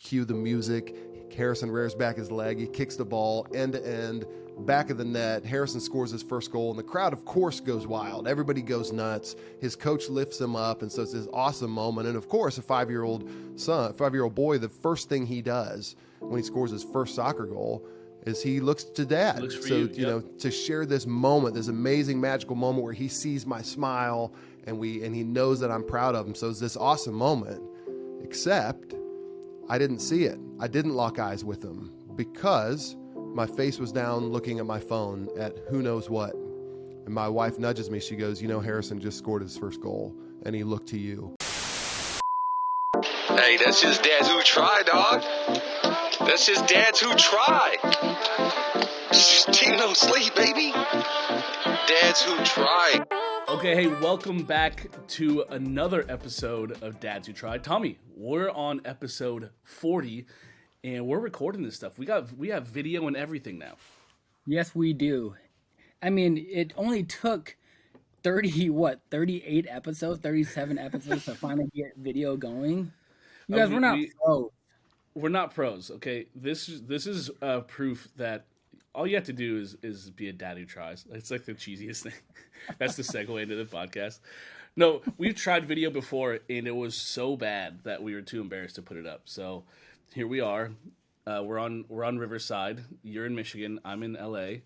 cue the music. Harrison rears back his leg. He kicks the ball end to end, back of the net. Harrison scores his first goal, and the crowd, of course, goes wild. Everybody goes nuts. His coach lifts him up, and so it's this awesome moment. And of course, a 5-year-old boy, the first thing he does when he scores his first soccer goal is he looks to dad. You know, to share this moment, this amazing, magical moment where he sees my smile and he knows that I'm proud of him. So it's this awesome moment, except I didn't see it. I didn't lock eyes with him because my face was down looking at my phone at who knows what. And my wife nudges me. She goes, you know, Harrison just scored his first goal and he looked to you. Hey, that's just dads who try, dog. That's just dads who try. Just team no sleep, baby. Dads who try. Okay, hey, welcome back to another episode of Dads Who Try. Tommy, we're on episode 40, and we're recording this stuff. We have video and everything now. Yes, we do. I mean, it only took 38 episodes, 37 episodes to finally get video going. You guys, we're not pros. We're not pros, okay? This is proof that all you have to do is be a dad who tries. It's like the cheesiest thing. That's the segue into the podcast. No, we've tried video before, and it was so bad that we were too embarrassed to put it up. So here we are. We're on Riverside. You're in Michigan. I'm in LA.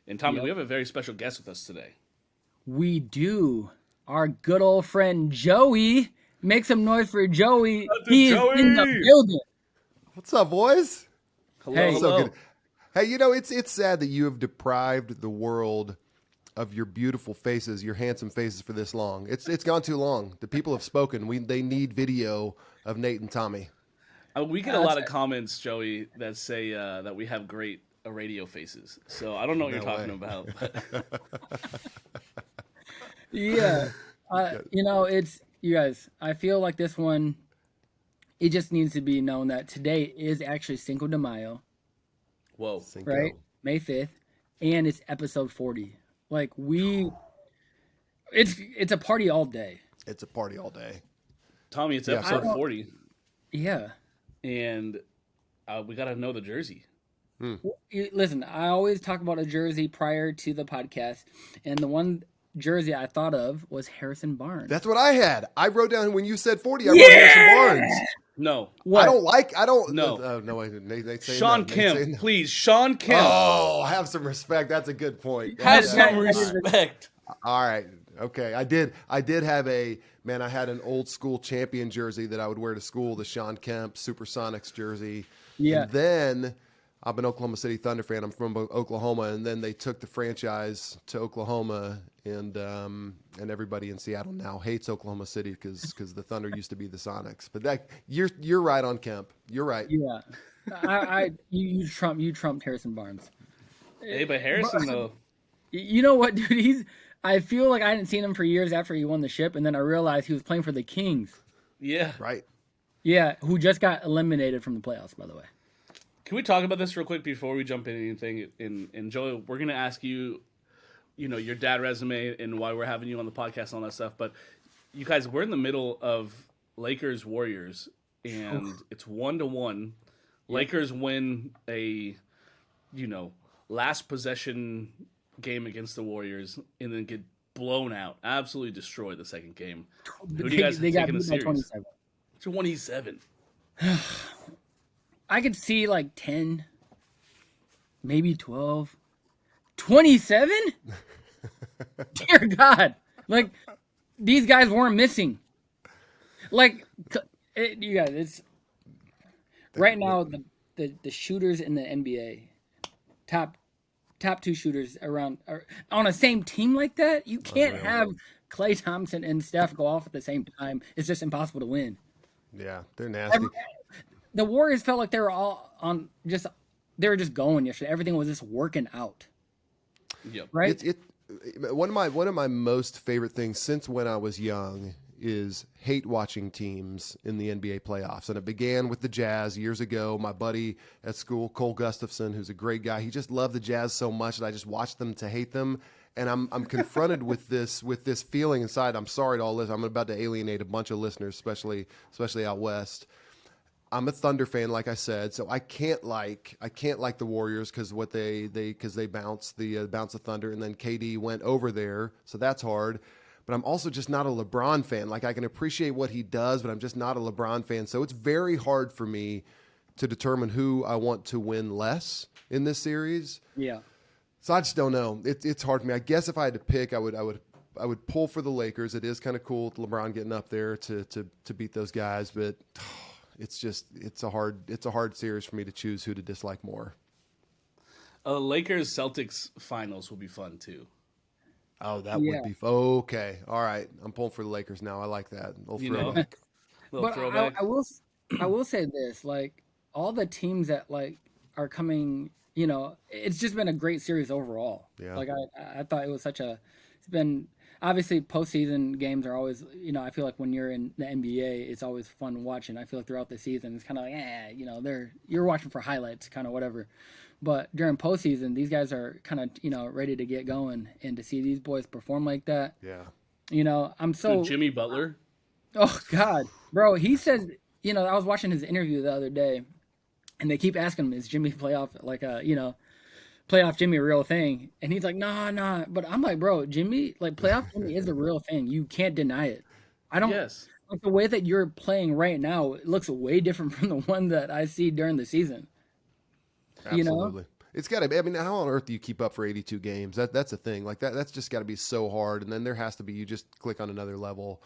And Tommy, We have a very special guest with us today. We do. Our good old friend Joey. Make some noise for Joey. He is in the building. What's up, boys? Hello. So good. Hey, you know, it's sad that you have deprived the world of your beautiful faces, your handsome faces for this long. It's gone too long. The people have spoken. They need video of Nate and Tommy. We get a lot of comments, Joey, that say that we have great radio faces. So I don't know what you're talking about. Yeah. You know, you guys, I feel like this one, it just needs to be known that today is actually Cinco de Mayo. Whoa. Cinco. Right? May 5th. And it's episode 40. Like, it's a party all day. It's a party all day. Tommy, it's episode 40. Yeah. And we got to know the jersey. Listen, I always talk about a jersey prior to the podcast. And the one jersey I thought of was Harrison Barnes. That's what I had. I wrote down when you said 40, I wrote Harrison Barnes. No. What? No. No, Nate Sean Kemp, please. Sean Kemp. Oh, have some respect. That's a good point. Have some respect. All right. Okay. I did have I had an old school champion jersey that I would wear to school, the Sean Kemp Supersonics jersey. Yeah. And then I'm an Oklahoma City Thunder fan. I'm from Oklahoma, and then they took the franchise to Oklahoma, and everybody in Seattle now hates Oklahoma City because the Thunder used to be the Sonics. But you're right on Kemp. You're right. Yeah, you trumped Harrison Barnes. Hey, but Harrison though. You know what, dude? I feel like I hadn't seen him for years after he won the ship, and then I realized he was playing for the Kings. Yeah. Right. Yeah, who just got eliminated from the playoffs, by the way. Can we talk about this real quick before we jump into anything? And Joey, we're going to ask you, your dad resume and why we're having you on the podcast and all that stuff. But you guys, we're in the middle of Lakers Warriors, and it's 1-1. Yep. Lakers win a, last possession game against the Warriors, and then get blown out, absolutely destroyed the second game. Who do you guys they take got in the series? 27. 27. I could see like 10, maybe 12. 27? Dear God. Like, these guys weren't missing. Like, you guys, it's right now the shooters in the NBA, top two shooters around are on a same team like that. You can't have Klay Thompson and Steph go off at the same time. It's just impossible to win. Yeah, they're nasty. The Warriors felt like they were all they were just going yesterday. Everything was just working out. Yep. Right? One of my most favorite things since when I was young is hate watching teams in the NBA playoffs. And it began with the Jazz years ago. My buddy at school, Cole Gustafson, who's a great guy, he just loved the Jazz so much that I just watched them to hate them. And I'm confronted with this feeling inside. I'm sorry to all this. I'm about to alienate a bunch of listeners, especially out west. I'm a Thunder fan, like I said, so I can't like the Warriors because what they bounce the Thunder, and then KD went over there, so that's hard. But I'm also just not a LeBron fan. Like I can appreciate what he does, but I'm just not a LeBron fan. So it's very hard for me to determine who I want to win less in this series. Yeah. So I just don't know. It's hard for me. I guess if I had to pick, I would pull for the Lakers. It is kind of cool with LeBron getting up there to beat those guys, but it's a hard series for me to choose who to dislike more. Lakers Celtics finals will be fun too. Oh, that would be okay. All right, I'm pulling for the Lakers now. I like that. Throwback. Little But throwback. I will say this, like all the teams that like are coming, it's just been a great series overall. Yeah. Like I thought it's been obviously postseason games are always, I feel like when you're in the NBA, it's always fun watching. I feel like throughout the season, it's kind of like, you're watching for highlights, kind of whatever. But during postseason, these guys are kind of, ready to get going, and to see these boys perform like that. Yeah. I'm so Jimmy Butler. Oh God, bro. He said, I was watching his interview the other day, and they keep asking him, "Is Jimmy playoff playoff Jimmy a real thing?" And he's like, "Nah." But I'm like, bro, Jimmy, like playoff Jimmy is a real thing. You can't deny it. I don't. Yes. Like the way that you're playing right now, it looks way different from the one that I see during the season. Absolutely. It's got to be. I mean, how on earth do you keep up for 82 games? That's a thing. Like that's just got to be so hard. And then there has to be, you just click on another level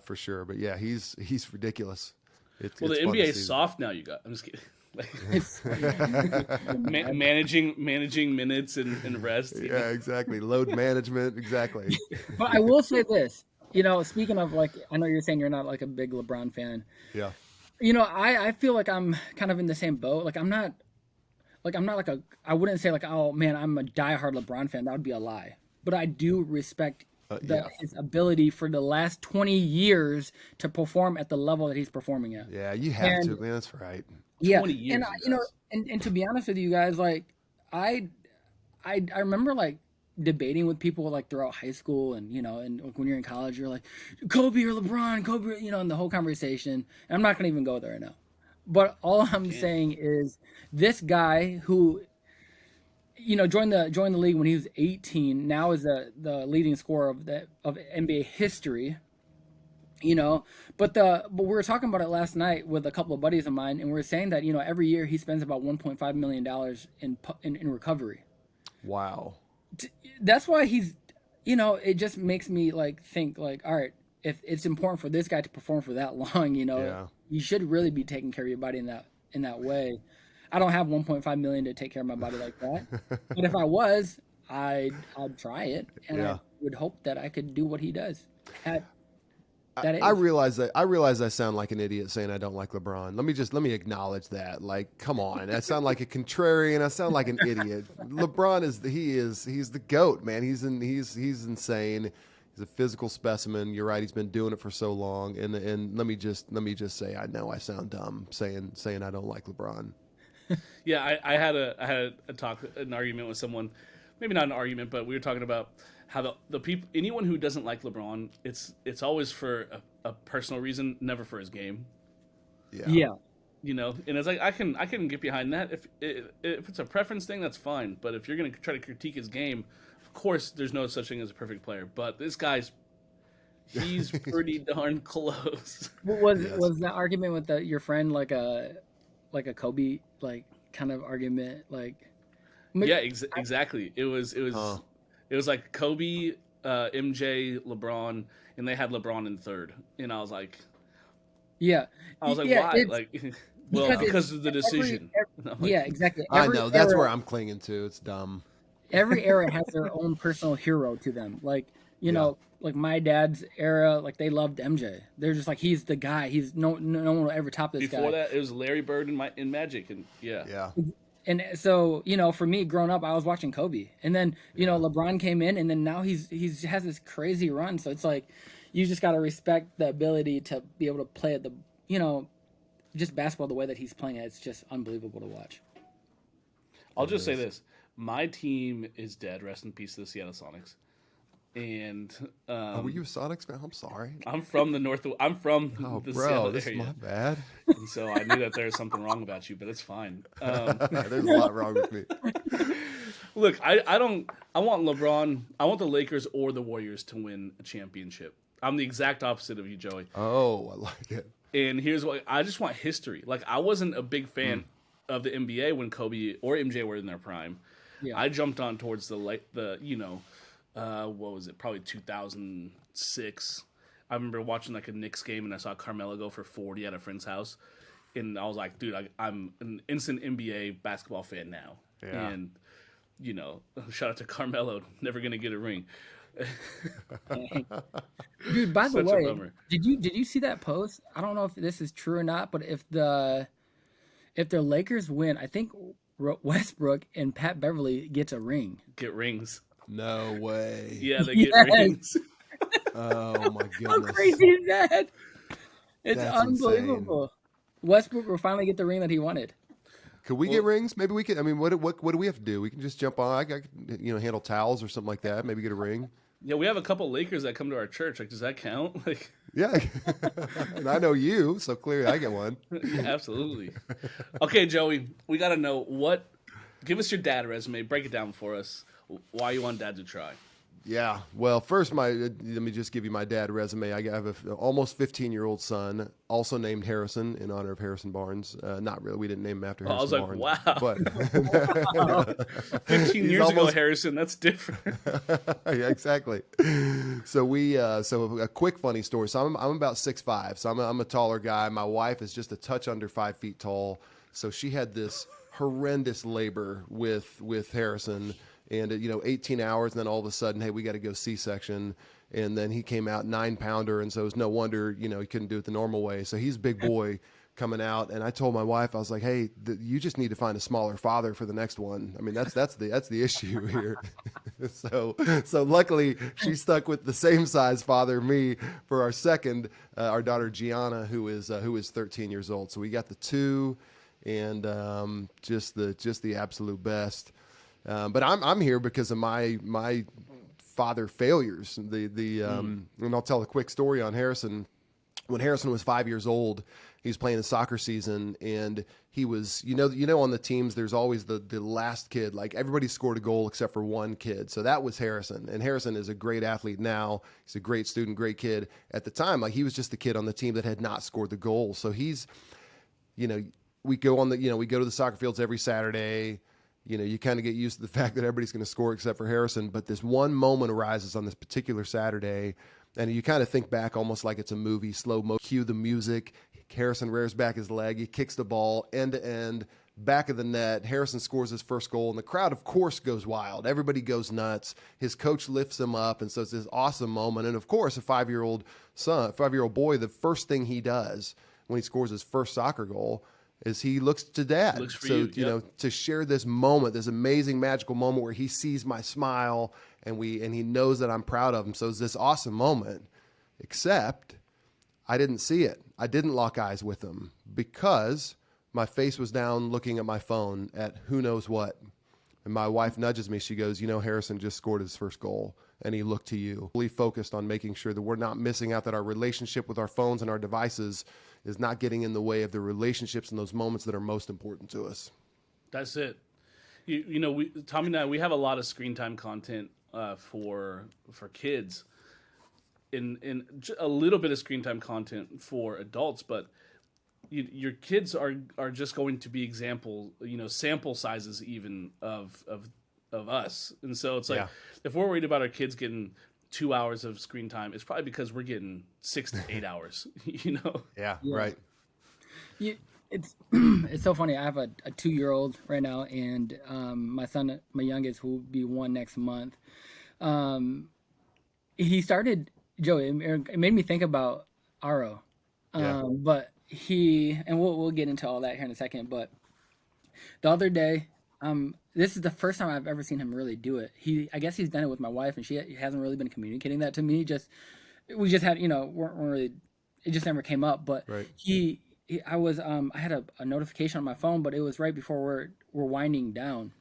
for sure. But yeah, he's ridiculous. The fun to NBA is see. soft now. I'm just kidding. Managing minutes and rest. Yeah, exactly. Load management. Exactly. But I will say this, speaking of like, I know you're saying you're not like a big LeBron fan. Yeah. I feel like I'm kind of in the same boat. Like I'm not like I wouldn't say like, oh man, I'm a diehard LeBron fan. That would be a lie. But I do respect his ability for the last 20 years to perform at the level that he's performing at. Yeah, you have to, man. That's right. Yeah, 20 years, and to be honest with you guys, like I remember like debating with people like throughout high school, and and when you're in college, you're like Kobe or LeBron, Kobe, and the whole conversation. And I'm not gonna even go there right now. But all I'm saying is this guy who, joined the league when he was 18, now is the leading scorer of NBA history. But we were talking about it last night with a couple of buddies of mine, and we were saying that every year he spends about $1.5 million in recovery. Wow. That's why he's, it just makes me like think like, all right, if it's important for this guy to perform for that long, you should really be taking care of your body in that way. I don't have 1.5 million to take care of my body like that, but if I was, I'd try it, and I would hope that I could do what he does. I realize I sound like an idiot saying I don't like LeBron. Let me acknowledge that. Like, come on. I sound like a contrarian. I sound like an idiot. LeBron he's the GOAT, man. He's insane. He's a physical specimen. You're right. He's been doing it for so long. And let me just say, I know I sound dumb saying I don't like LeBron. Yeah, I had an argument with someone, maybe not an argument, but we were talking about how the people, anyone who doesn't like LeBron, it's always for a personal reason, never for his game. Yeah. And it's like I can get behind that. If it's a preference thing, that's fine. But if you're gonna try to critique his game, of course, there's no such thing as a perfect player. But this he's pretty darn close. Was that argument with your friend like a Kobe like kind of argument like? Yeah, exactly. It was like Kobe, MJ, LeBron, and they had LeBron in third. And I was like, why? Because of the decision. Exactly. I know. That's where I'm clinging to. It's dumb. Every era has their own personal hero to them. Like, like my dad's era, like they loved MJ. They're just like, he's the guy. He's no one will ever top this guy. Before that, it was Larry Bird in Magic, and yeah. And so, for me growing up, I was watching Kobe, and then LeBron came in, and then now he has this crazy run. So it's like, you just got to respect the ability to be able to play at the just basketball the way that he's playing it. It's just unbelievable to watch. I'll just say this: my team is dead. Rest in peace to the Seattle Sonics. and were you a Sonics fan? I'm sorry. I'm from the north. I'm from Oh, the bro, Seattle this is area, my bad. and so I knew that there's something wrong about you, but it's fine. There's a lot wrong with me. Look, I don't. I want LeBron. I want the Lakers or the Warriors to win a championship. I'm the exact opposite of you, Joey. Oh, I like it. And here's what I just want: history. Like, I wasn't a big fan of the NBA when Kobe or MJ were in their prime. Yeah. I jumped on towards the what was it? Probably 2006. I remember watching like a Knicks game and I saw Carmelo go for 40 at a friend's house, and I was like, dude, I'm an instant NBA basketball fan now. Yeah. And shout out to Carmelo, never gonna get a ring. Dude, by the Such a way, bummer. did you see that post? I don't know if this is true or not, but if the Lakers win, I think Westbrook and Pat Beverly gets a ring. Get rings. No way. Yeah, they get Yes. rings. Oh my How goodness. crazy is that? It's That's unbelievable. Westbrook will finally get the ring that he wanted. Could we get rings? Maybe we could. I mean, what do we have to do? We can just jump on. I could, handle towels or something like that. Maybe get a ring. Yeah, we have a couple Lakers that come to our church. Like, does that count? Like, Yeah. And I know you, so clearly I get one. absolutely. Okay, Joey, we got to know give us your dad resume. Break it down for us. Why you want Dad to Try? Yeah. Well, first, let me just give you my dad resume. I have an almost 15-year-old son, also named Harrison in honor of Harrison Barnes. Not really. We didn't name him after Harrison Barnes. I was like, wow. But 15 years ago, Harrison, that's different. Yeah, exactly. So so a quick funny story. So I'm about 6'5", so I'm a taller guy. My wife is just a touch under 5 feet tall. So she had this horrendous labor with Harrison. And 18 hours, and then all of a sudden, hey, we got to go C-section. And then he came out 9-pounder, and so it was no wonder, he couldn't do it the normal way. So he's a big boy coming out, and I told my wife, I was like, hey, you just need to find a smaller father for the next one. I mean, that's the issue here. So luckily, she stuck with the same size father, me, for our second, our daughter Gianna, who is 13 years old. So we got the two, and just the absolute best. But I'm here because of my father failures. And I'll tell a quick story on Harrison. When Harrison was 5 years old, he was playing a soccer season, and he was, on the teams, there's always the last kid. Like, everybody scored a goal except for one kid. So that was Harrison. And Harrison is a great athlete now. He's a great student, great kid. At the time, like, he was just the kid on the team that had not scored the goal. So he's, we go to the soccer fields every Saturday. You kind of get used to the fact that everybody's going to score except for Harrison. But this one moment arises on this particular Saturday, and you kind of think back almost like it's a movie, slow mo. Cue the music. Harrison rears back his leg. He kicks the ball end to end, back of the net. Harrison scores his first goal, and the crowd, of course, goes wild. Everybody goes nuts. His coach lifts him up, and so it's this awesome moment. And of course, a 5-year-old boy, the first thing he does when he scores his first soccer goal is he looks to Dad. Looks for you, to share this moment, this amazing, magical moment where he sees my smile and he knows that I'm proud of him. So it's this awesome moment, except I didn't see it. I didn't lock eyes with him because my face was down looking at my phone at who knows what. And my wife nudges me. She goes, Harrison just scored his first goal, and he looked to you. Fully focused on making sure that we're not missing out, that our relationship with our phones and our devices is not getting in the way of the relationships and those moments that are most important to us. That's it. Tommy and I, we have a lot of screen time content for kids, and a little bit of screen time content for adults, but your kids are just going to be sample sizes even of us. And so it's like, if we're worried about our kids getting 2 hours of screen time, it's probably because we're getting 6 to 8 hours, Yeah, right. It's so funny. I have a 2-year-old right now, and my son, my youngest, who will be 1 next month. He started, Joey, it made me think about Aro. But we'll get into all that here in a second, but the other day, this is the first time I've ever seen him really do it. I guess he's done it with my wife, and she hasn't really been communicating that to me. We just had, weren't really, it just never came up. But right. I had a notification on my phone, but it was right before we're winding down,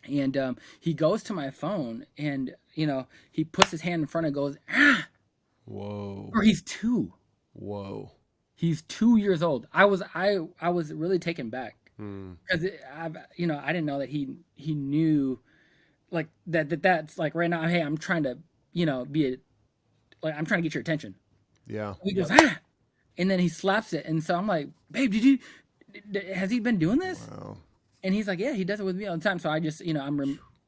And he goes to my phone, and he puts his hand in front and goes, ah. Whoa. Or he's 2. Whoa. He's 2 years old. I was really taken back Hmm. because I didn't know that he knew like that's like right now. Hey, I'm trying to I'm trying to get your attention. Yeah. He goes, ah, and then he slaps it, and so I'm like, babe, has he been doing this? Wow. And he's like, yeah, he does it with me all the time. So I just,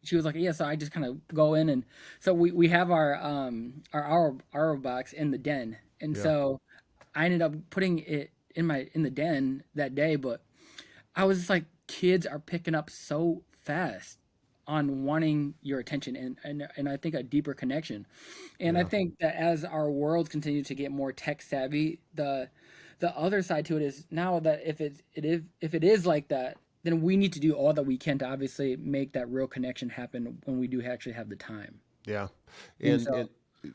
she was like, yeah. So I just kind of go in, and so we have our box in the den, and Yeah. so I ended up putting it in the den that day. But I was just like, kids are picking up so fast on wanting your attention and I think a deeper connection. And I Yeah. think that as our worlds continue to get more tech savvy, the other side to it is now that if it is like that, then we need to do all that we can to obviously make that real connection happen when we do actually have the time. Yeah. And And, so,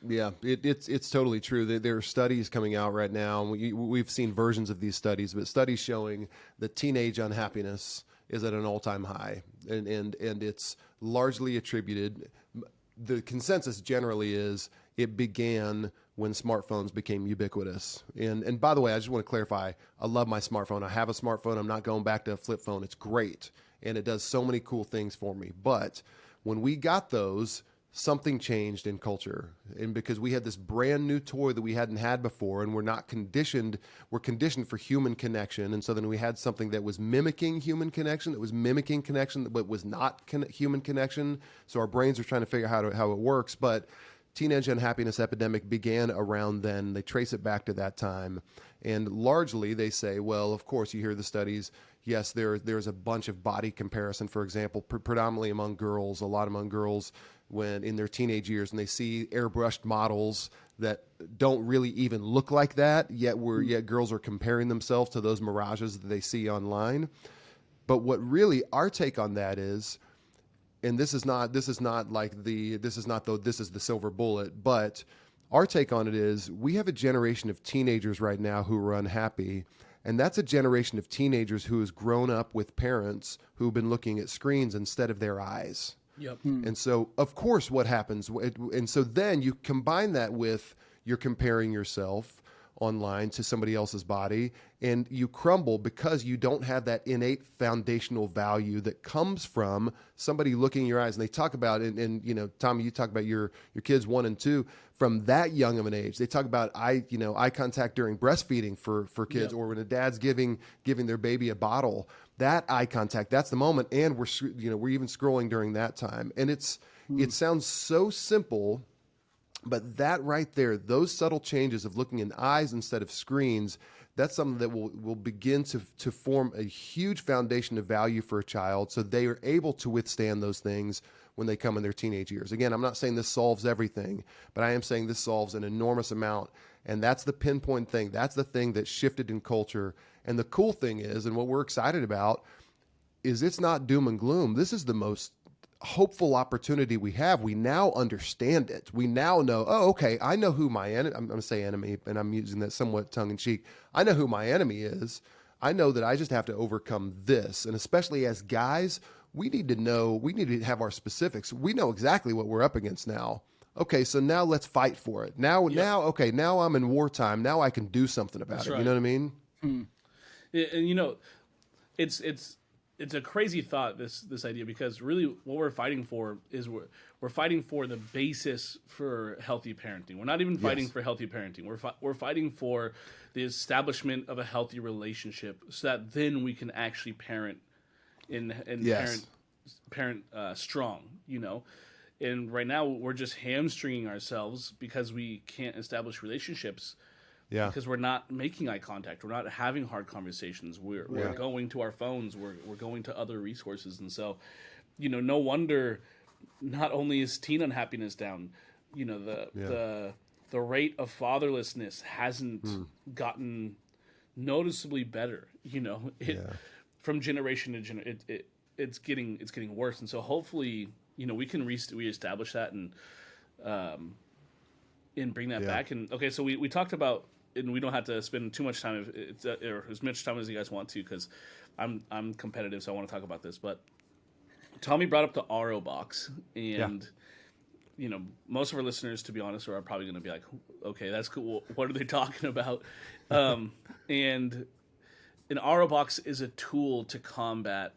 yeah, it's totally true. There are studies coming out right now, and we've seen versions of these studies, but studies showing that teenage unhappiness is at an all-time high, and it's largely attributed. The consensus generally is it began when smartphones became ubiquitous. And by the way, I just want to clarify, I love my smartphone. I have a smartphone. I'm not going back to a flip phone. It's great, and it does so many cool things for me. But when we got those, something changed in culture, and because we had this brand new toy that we hadn't had before, and we're conditioned for human connection, and so then we had something that was mimicking human connection, but was not human connection. So our brains are trying to figure out how it works. But teenage unhappiness epidemic began around then. They trace it back to that time, and largely they say, well, of course, you hear the studies. Yes, there's a bunch of body comparison, for example, predominantly among girls, a lot among girls when in their teenage years, and they see airbrushed models that don't really even look like that, yet girls are comparing themselves to those mirages that they see online. But what really our take on that is, and this is the silver bullet, but our take on it is we have a generation of teenagers right now who are unhappy. And that's a generation of teenagers who has grown up with parents who've been looking at screens instead of their eyes. Yep. And so, of course, what happens? And so then you combine that with you're comparing yourself online to somebody else's body, and you crumble because you don't have that innate foundational value that comes from somebody looking in your eyes. And they talk about, and Tommy, you talk about your kids 1 and 2 from that young of an age. They talk about eye contact during breastfeeding for kids, or when a dad's giving their baby a bottle. That eye contact, that's the moment, and we're even scrolling during that time. And it sounds so simple, but that right there, those subtle changes of looking in eyes instead of screens, that's something that will begin to form a huge foundation of value for a child, so they are able to withstand those things when they come in their teenage years. Again, I'm not saying this solves everything, but I am saying this solves an enormous amount. And that's the pinpoint thing. That's the thing that shifted in culture. And the cool thing is, and what we're excited about, is it's not doom and gloom. This is the most hopeful opportunity we have. We now understand it. We now know, oh, okay, I know who my enemy, I'm going to say enemy, and I'm using that somewhat tongue in cheek. I know who my enemy is. I know that I just have to overcome this. And especially as guys, we need to have our specifics. We know exactly what we're up against now. Okay, so now let's fight for it. Now I'm in wartime. Now I can do something about it. right. You know what I mean? And it's a crazy thought, this idea, because really what we're fighting for is we're fighting for the basis for healthy parenting. We're not even fighting for healthy parenting. We're fighting for the establishment of a healthy relationship, so that then we can actually parent and parent strong. And right now we're just hamstringing ourselves because we can't establish relationships. Yeah. Because we're not making eye contact, we're not having hard conversations. We're going to our phones. We're going to other resources, and so, no wonder. Not only is teen unhappiness down, the rate of fatherlessness hasn't gotten noticeably better. From generation to generation, it's getting worse, and so hopefully, we can reestablish that and bring that back. And okay, so we talked about. And we don't have to spend too much time, or as much time as you guys want to, because I'm competitive, so I want to talk about this. But Tommy brought up the RO box, and most of our listeners, to be honest, are probably going to be like, "Okay, that's cool. What are they talking about?" And an RO box is a tool to combat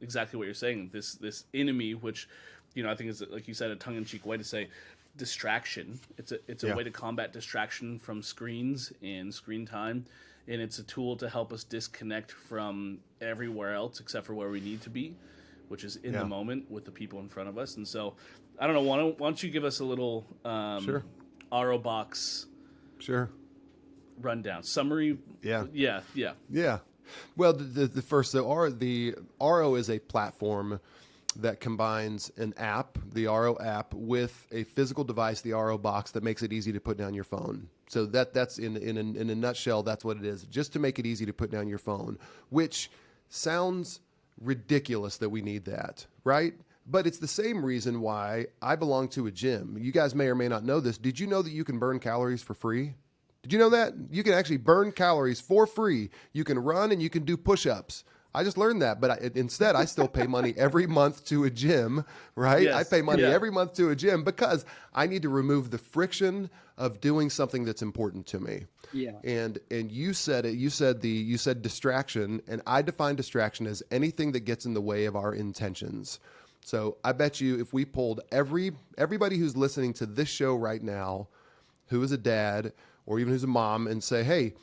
exactly what you're saying. This enemy, which I think is, like you said, a tongue-in-cheek way to say distraction. It's a way to combat distraction from screens and screen time, and it's a tool to help us disconnect from everywhere else except for where we need to be, which is in the moment with the people in front of us. And so, I don't know. Why don't you give us a little Sure. RO box rundown summary? Yeah. Well, the first, the RO is a platform that combines an app, the RO app, with a physical device, the RO box, that makes it easy to put down your phone. So that's in a nutshell, that's what it is. Just to make it easy to put down your phone, which sounds ridiculous that we need that, right? But it's the same reason why I belong to a gym. You guys may or may not know this. Did you know that you can burn calories for free? Did you know that? You can actually burn calories for free. You can run and you can do push-ups. I just learned that, but instead I still pay money every month to a gym, right? Yes. I pay money every month to a gym because I need to remove the friction of doing something that's important to me. Yeah. And you said it. You said distraction, and I define distraction as anything that gets in the way of our intentions. So I bet you if we polled everybody who's listening to this show right now, who is a dad or even who's a mom, and say, hey,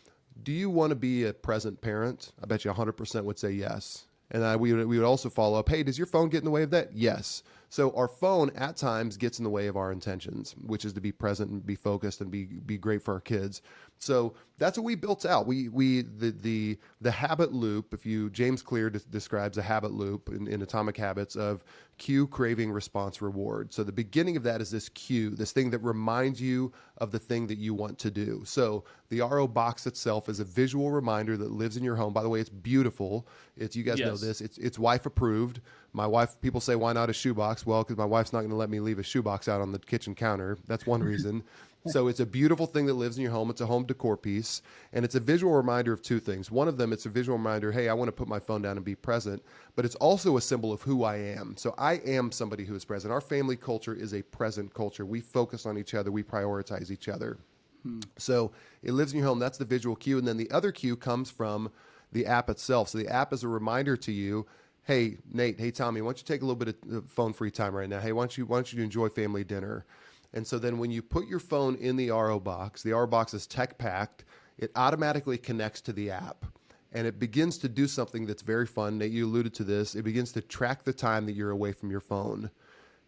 do you want to be a present parent? I bet you 100% would say yes. And we would also follow up, hey, does your phone get in the way of that? Yes. So our phone at times gets in the way of our intentions, which is to be present and be focused and be great for our kids. So that's what we built out. The habit loop, James Clear describes a habit loop in Atomic Habits of cue, craving, response, reward. So the beginning of that is this cue, this thing that reminds you of the thing that you want to do. So the RO box itself is a visual reminder that lives in your home. By the way, it's beautiful. You guys know this. It's wife approved. My wife, people say, why not a shoebox? Well, because my wife's not going to let me leave a shoebox out on the kitchen counter. That's one reason. So it's a beautiful thing that lives in your home. It's a home decor piece, and it's a visual reminder of two things. One of them, it's a visual reminder, hey, I want to put my phone down and be present, but it's also a symbol of who I am. So I am somebody who is present. Our family culture is a present culture. We focus on each other. We prioritize each other. So it lives in your home. That's the visual cue. And then the other cue comes from the app itself. So the app is a reminder to you, hey, Nate, hey, Tommy, why don't you take a little bit of phone-free time right now? Hey, why don't you enjoy family dinner? And so then when you put your phone in the RO box is tech-packed, it automatically connects to the app. And it begins to do something that's very fun. Nate, you alluded to this. It begins to track the time that you're away from your phone.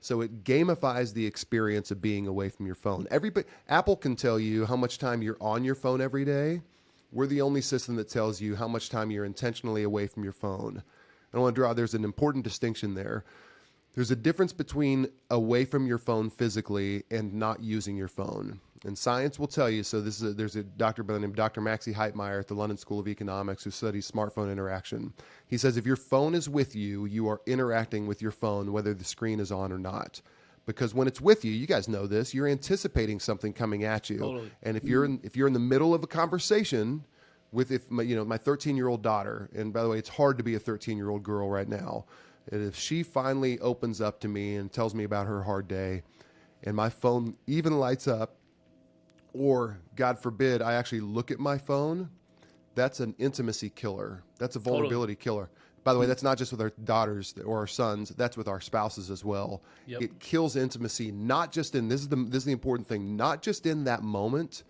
So it gamifies the experience of being away from your phone. Apple can tell you how much time you're on your phone every day. We're the only system that tells you how much time you're intentionally away from your phone. I want to there's an important distinction there. There's a difference between away from your phone physically and not using your phone. And science will tell you, so there's a doctor by the name of Dr. Maxie Heitmeyer at the London School of Economics who studies smartphone interaction. He says if your phone is with you, you are interacting with your phone whether the screen is on or not. Because when it's with you, you guys know this, you're anticipating something coming at you. Totally. And if you're in the middle of a conversation with my 13-year-old daughter, and by the way, it's hard to be a 13-year-old girl right now. And if she finally opens up to me and tells me about her hard day, and my phone even lights up, or God forbid, I actually look at my phone, that's an intimacy killer. That's a vulnerability killer. By the way, that's not just with our daughters or our sons. That's with our spouses as well. Yep. It kills intimacy, not just in this is the important thing. Not just in that moment.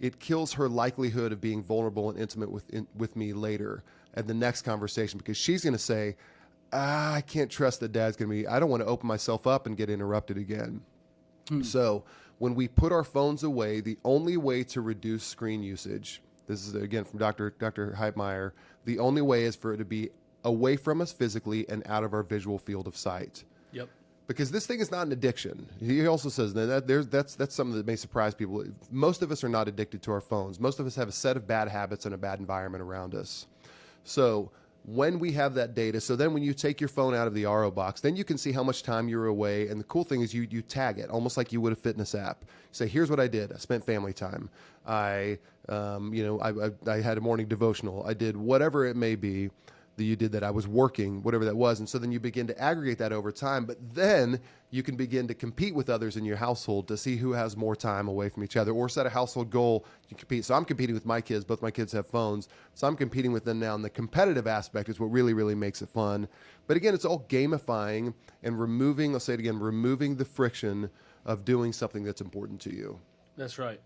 It kills her likelihood of being vulnerable and intimate with me later at the next conversation, because she's going to say, I can't trust that Dad's going to be. I don't want to open myself up and get interrupted again. So when we put our phones away, the only way to reduce screen usage, this is again from Dr. Heitmeyer, the only way is for it to be away from us physically and out of our visual field of sight. Yep. Because this thing is not an addiction. He also says that's something that may surprise people. Most of us are not addicted to our phones. Most of us have a set of bad habits and a bad environment around us. So when we have that data, so then when you take your phone out of the RO box, then you can see how much time you're away. And the cool thing is you tag it, almost like you would a fitness app. You say, here's what I did. I spent family time. I had a morning devotional. I did whatever it may be. that you did that I was working, whatever that was. And so then you begin to aggregate that over time, but then you can begin to compete with others in your household to see who has more time away from each other, or set a household goal. You compete. So I'm competing with my kids. Both my kids have phones. So I'm competing with them now. And the competitive aspect is what really, really makes it fun. But again, it's all gamifying and removing, I'll say it again, removing the friction of doing something that's important to you. That's right.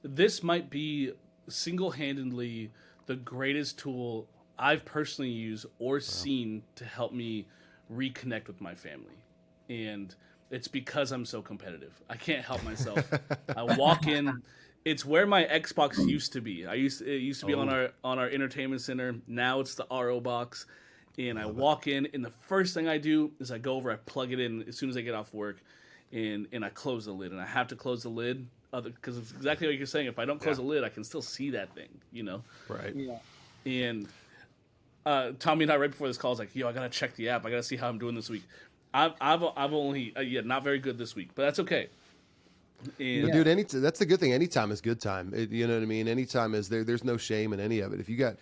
This might be single-handedly the greatest tool I've personally used or seen to help me reconnect with my family. And it's because I'm so competitive. I can't help myself. I walk in. It's where my Xbox used to be. It used to be on our entertainment center. Now it's the RO box. And I walk in, and the first thing I do is I go over, I plug it in as soon as I get off work, and I close the lid. And I have to close the lid because it's exactly what you're saying. If I don't close the lid, I can still see that thing, you know? Right. Yeah. And Tommy and I, right before this call, was like, yo, I got to check the app. I got to see how I'm doing this week. I've only, not very good this week, but that's okay. And, But dude, that's the good thing. Anytime is good time. You know what I mean? Anytime is there's no shame in any of it. If you got,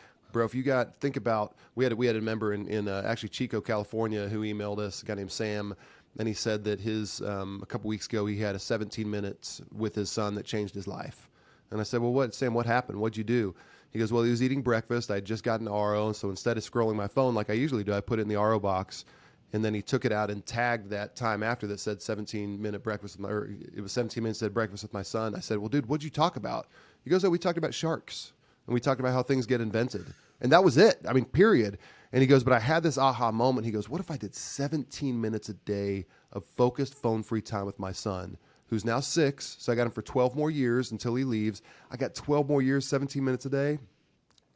think about, we had a member in actually Chico, California, who emailed us, a guy named Sam, and he said that his, a couple weeks ago, he had a 17 minutes with his son that changed his life. And I said, well, Sam, what happened? What'd you do? He goes, well, he was eating breakfast. I had just gotten RO, so instead of scrolling my phone like I usually do, I put it in the RO box, and then he took it out and tagged that time after that said 17-minute breakfast, or it was 17 minutes, said breakfast with my son. I said, well, dude, what'd you talk about? He goes, oh, we talked about sharks, and we talked about how things get invented. And that was it. I mean, period. And he goes, but I had this aha moment. He goes, what if I did 17 minutes a day of focused phone-free time with my son, who's now 6, so I got him for 12 more years until he leaves. I got 12 more years, 17 minutes a day.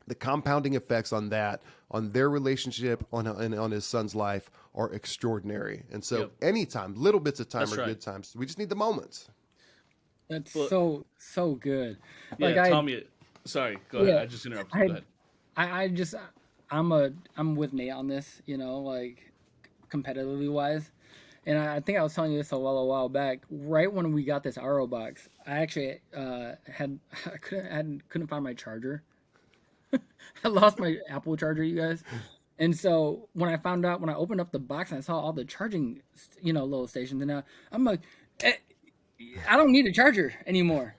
The compounding effects on that, on their relationship, on his son's life are extraordinary. And so anytime, little bits of time are good times. We just need the moments. That's so good. Yeah, Tommy, sorry, go ahead. I just interrupted. Go ahead. I'm with Nate on this, like competitively wise. And I think I was telling you this a while back. Right when we got this RO box, I actually couldn't find my charger. I lost my Apple charger, you guys. And so when I opened up the box and I saw all the charging, little stations, and I'm like, I don't need a charger anymore.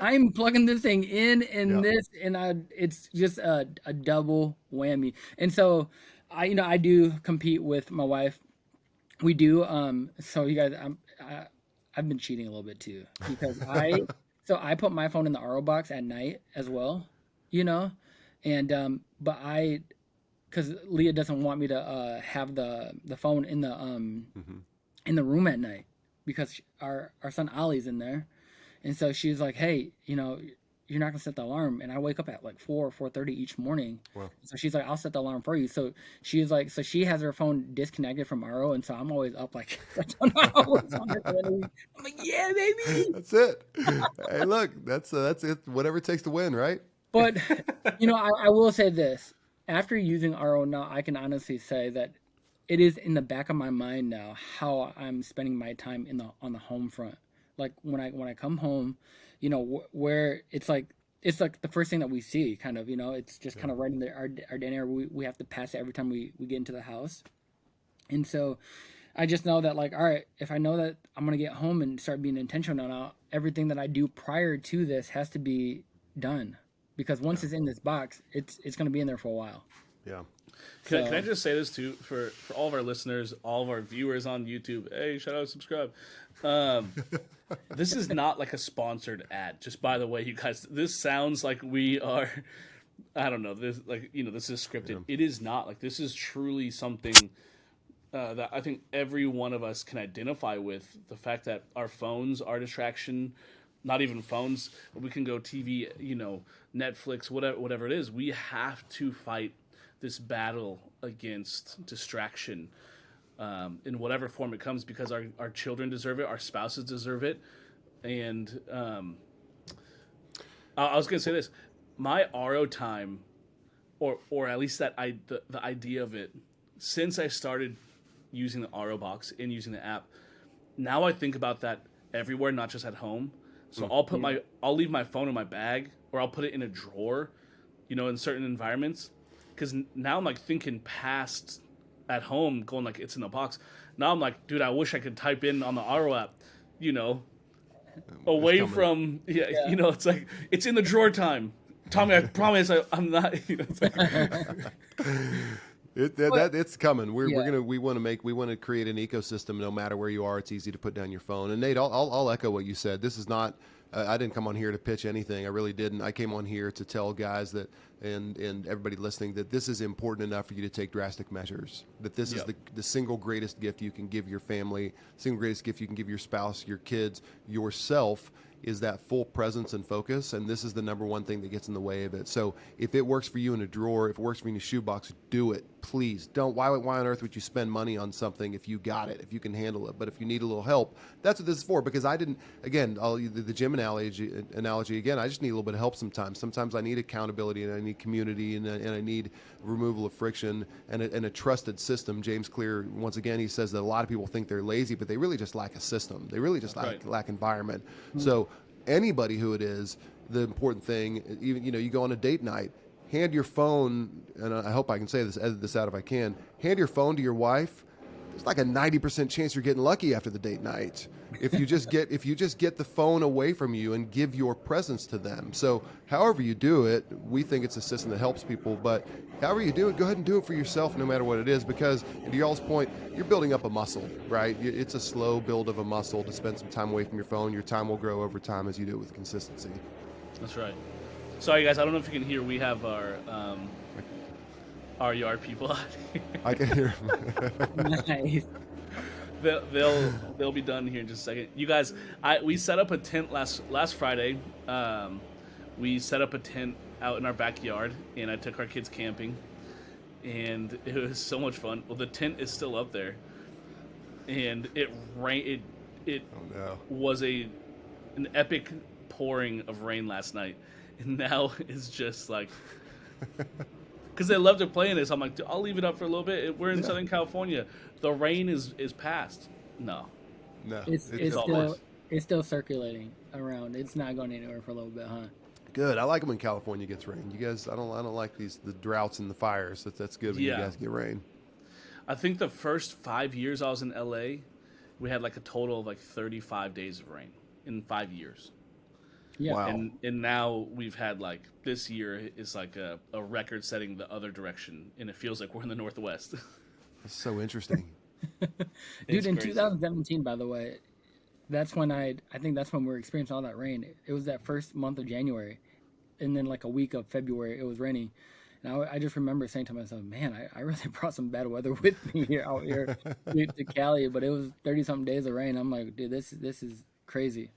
I'm plugging this thing in this, and it's just a double whammy. And so I do compete with my wife. We do. So you guys, I've been cheating a little bit too, because I put my phone in the RO box at night as well, and but because Leah doesn't want me to have the phone in the room at night, because our son Ollie's in there, and so she's like, hey, you're not gonna set the alarm, and I wake up at like 4:30 each morning. Wow. So she's like, I'll set the alarm for you. So she's like, so she has her phone disconnected from RO, and so I'm always up like I don't know hours on her. I'm like, yeah, baby. That's it. Hey, look, that's it. Whatever it takes to win, right? But I will say this: after using RO now, I can honestly say that it is in the back of my mind now how I'm spending my time on the home front. Like when I come home, where it's like the first thing that we see, kind of, it's just kind of right in our dinner. We have to pass it every time we get into the house. And so I just know that, like, all right, if I know that I'm going to get home and start being intentional now, everything that I do prior to this has to be done, because once it's in this box, it's going to be in there for a while. Yeah. Can I just say this too, for all of our listeners, all of our viewers on YouTube? Hey, shout out, subscribe. This is not like a sponsored ad. Just by the way, you guys, this sounds like we are, I don't know, this this is scripted. Yeah. It is not. Like, this is truly something that I think every one of us can identify with. The fact that our phones are distraction. Not even phones. We can go TV, Netflix, whatever it is. We have to fight this battle against distraction in whatever form it comes, because our children deserve it, our spouses deserve it. And I was going to say this. My RO time, or at least the idea of it, since I started using the RO box and using the app, now I think about that everywhere, not just at home. So I'll leave my phone in my bag, or I'll put it in a drawer, in certain environments. because now I'm like thinking past at home, going like it's in the box. Now I'm like, dude, I wish I could type in on the Aro app, you know, away from you know, it's like it's in the drawer time. Tommy, I promise I'm not. You know, it's like, It's coming. We Yeah. want to create an ecosystem. No matter where you are, it's easy to put down your phone. And Nate, I'll echo what you said. This is not. I didn't come on here to pitch anything. I really didn't. I came on here to tell guys that and everybody listening that this is important enough for you to take drastic measures. That this is the single greatest gift you can give your family, single greatest gift you can give your spouse, your kids, yourself, is that full presence and focus, and this is the number one thing that gets in the way of it. So if it works for you in a drawer, if it works for you in a shoebox, do it. Please don't. Why on earth would you spend money on something if you got it, if you can handle it? But if you need a little help, that's what this is for. Because I didn't, again, the gym analogy again, I just need a little bit of help sometimes. Sometimes I need accountability, and I need community, and I need removal of friction and a trusted system. James Clear, once again, he says that a lot of people think they're lazy, but they really just lack a system. They really just lack environment. Mm-hmm. So anybody who it is, the important thing, even you go on a date night, hand your phone, and I hope I can say this, edit this out if I can, hand your phone to your wife. There's like a 90% chance you're getting lucky after the date night if you just get the phone away from you and give your presence to them. So however you do it, we think it's a system that helps people, but however you do it, go ahead and do it for yourself no matter what it is, because to y'all's point, you're building up a muscle, right? It's a slow build of a muscle to spend some time away from your phone. Your time will grow over time as you do it with consistency. That's right. Sorry guys, I don't know if you can hear, we have our yard people out here. I can hear them. Nice. They'll be done here in just a second. You guys, we set up a tent last Friday. We set up a tent out in our backyard, and I took our kids camping, and it was so much fun. Well, the tent is still up there, and it rained. It was an epic pouring of rain last night, and now it's just like. Because they love to play in this. I'm like, I'll leave it up for a little bit. We're in Southern California. The rain is past. No. It's still circulating around. It's not going anywhere for a little bit, huh? Good. I like it when California gets rain. You guys, I don't like the droughts and the fires. That's good when you guys get rain. I think the first 5 years I was in LA, we had like a total of like 35 days of rain in 5 years. Yeah. Wow. And now we've had like this year is like a record setting the other direction, and it feels like we're in the Northwest. That's so interesting. Dude, in 2017, by the way, that's when I think that's when we were experiencing all that rain. It was that first month of January, and then like a week of February, it was raining. And I just remember saying to myself, man, I really brought some bad weather with me out here to Cali, but it was 30-something days of rain. I'm like, dude, this is crazy.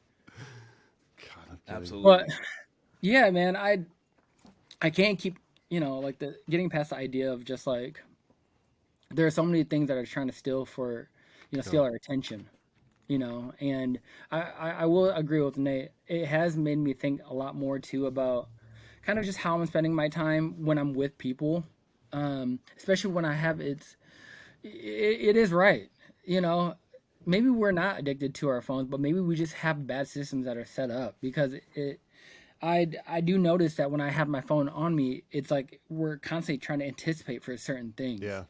God, Absolutely. But yeah, man, I can't keep, like getting past the idea of just like there are so many things that are trying to steal our attention, and I will agree with Nate. It has made me think a lot more too about kind of just how I'm spending my time when I'm with people, especially when I have it is right, maybe we're not addicted to our phones, but maybe we just have bad systems that are set up, because I do notice that when I have my phone on me, it's like we're constantly trying to anticipate for certain things. Yeah.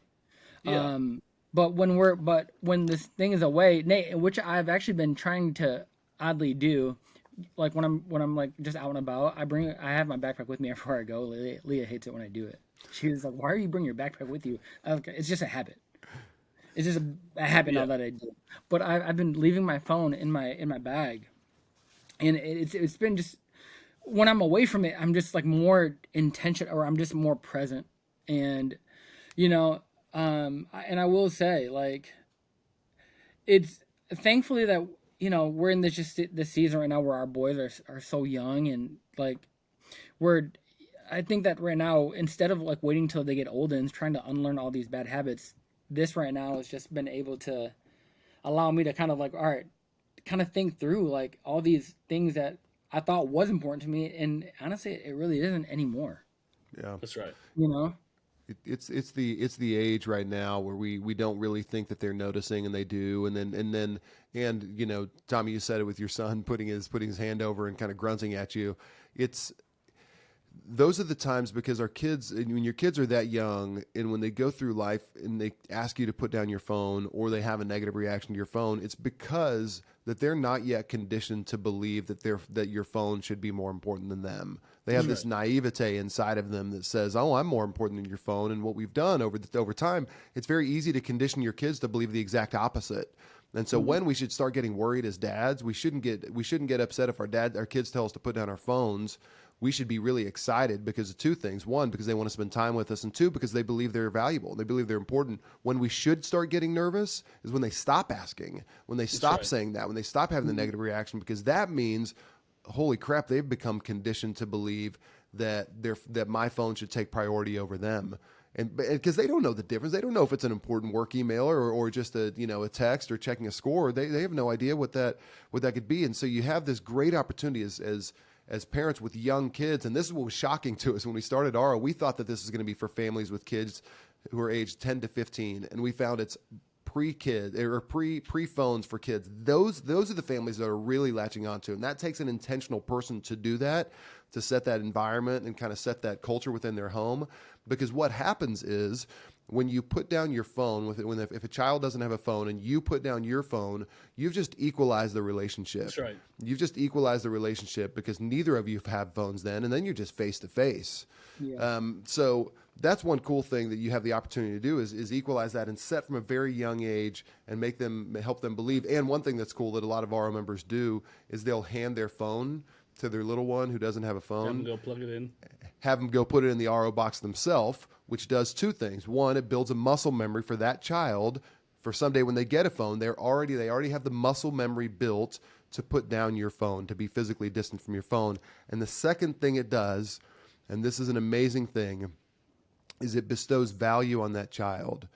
But when this thing is away, Nate, which I've actually been trying to oddly do, like when I'm like just out and about, I have my backpack with me everywhere I go. Leah hates it when I do it. She was like, "Why are you bringing your backpack with you?" I was like, it's just a habit. It's just a habit now that I do. But I've been leaving my phone in my bag, and it's been just when I'm away from it, I'm just like more intentional, or I'm just more present, and and I will say, like, it's thankfully that we're in this season right now where our boys are so young, and like I think that right now, instead of like waiting till they get older and trying to unlearn all these bad habits, this right now has just been able to allow me to kind of like, all right, kind of think through like all these things that I thought was important to me, and honestly, it really isn't anymore. Yeah, that's right. It's the age right now where we don't really think that they're noticing, and they do, and then Tommy, you said it with your son putting his hand over and kind of grunting at you. It's those are the times, because our kids, and when your kids are that young and when they go through life and they ask you to put down your phone or they have a negative reaction to your phone, it's because that they're not yet conditioned to believe that your phone should be more important than them. They have this naivete inside of them that says, "Oh, I'm more important than your phone." And what we've done over time, it's very easy to condition your kids to believe the exact opposite. And so when we should start getting worried as dads, we shouldn't get upset if our kids tell us to put down our phones. We should be really excited because of two things. One, because they want to spend time with us, and two, because they believe they're valuable. They believe they're important. When we should start getting nervous is when they stop asking, when they stop saying that, when they stop having the negative reaction, because that means, holy crap, they've become conditioned to believe that my phone should take priority over them. And because they don't know the difference, they don't know if it's an important work email or just a text or checking a score. They have no idea what that could be. And so you have this great opportunity as parents with young kids. And this is what was shocking to us when we started ARO. We thought that this was going to be for families with kids who are aged 10 to 15, and we found it's pre-kid or pre-phones for kids. Those are the families that are really latching onto, and that takes an intentional person to do that, to set that environment and kind of set that culture within their home. Because what happens is when you put down your phone, if a child doesn't have a phone and you put down your phone, you've just equalized the relationship. That's right. You've just equalized the relationship because neither of you have phones then, and then you're just face to face. So that's one cool thing that you have the opportunity to do is equalize that and set from a very young age and help them believe. And one thing that's cool that a lot of RO members do is they'll hand their phone to their little one who doesn't have a phone. Have them go plug it in. Have them go put it in the RO box themselves, which does two things. One, it builds a muscle memory for that child for someday when they get a phone. They already have the muscle memory built to put down your phone, to be physically distant from your phone. And the second thing it does, and this is an amazing thing, is it bestows value on that child.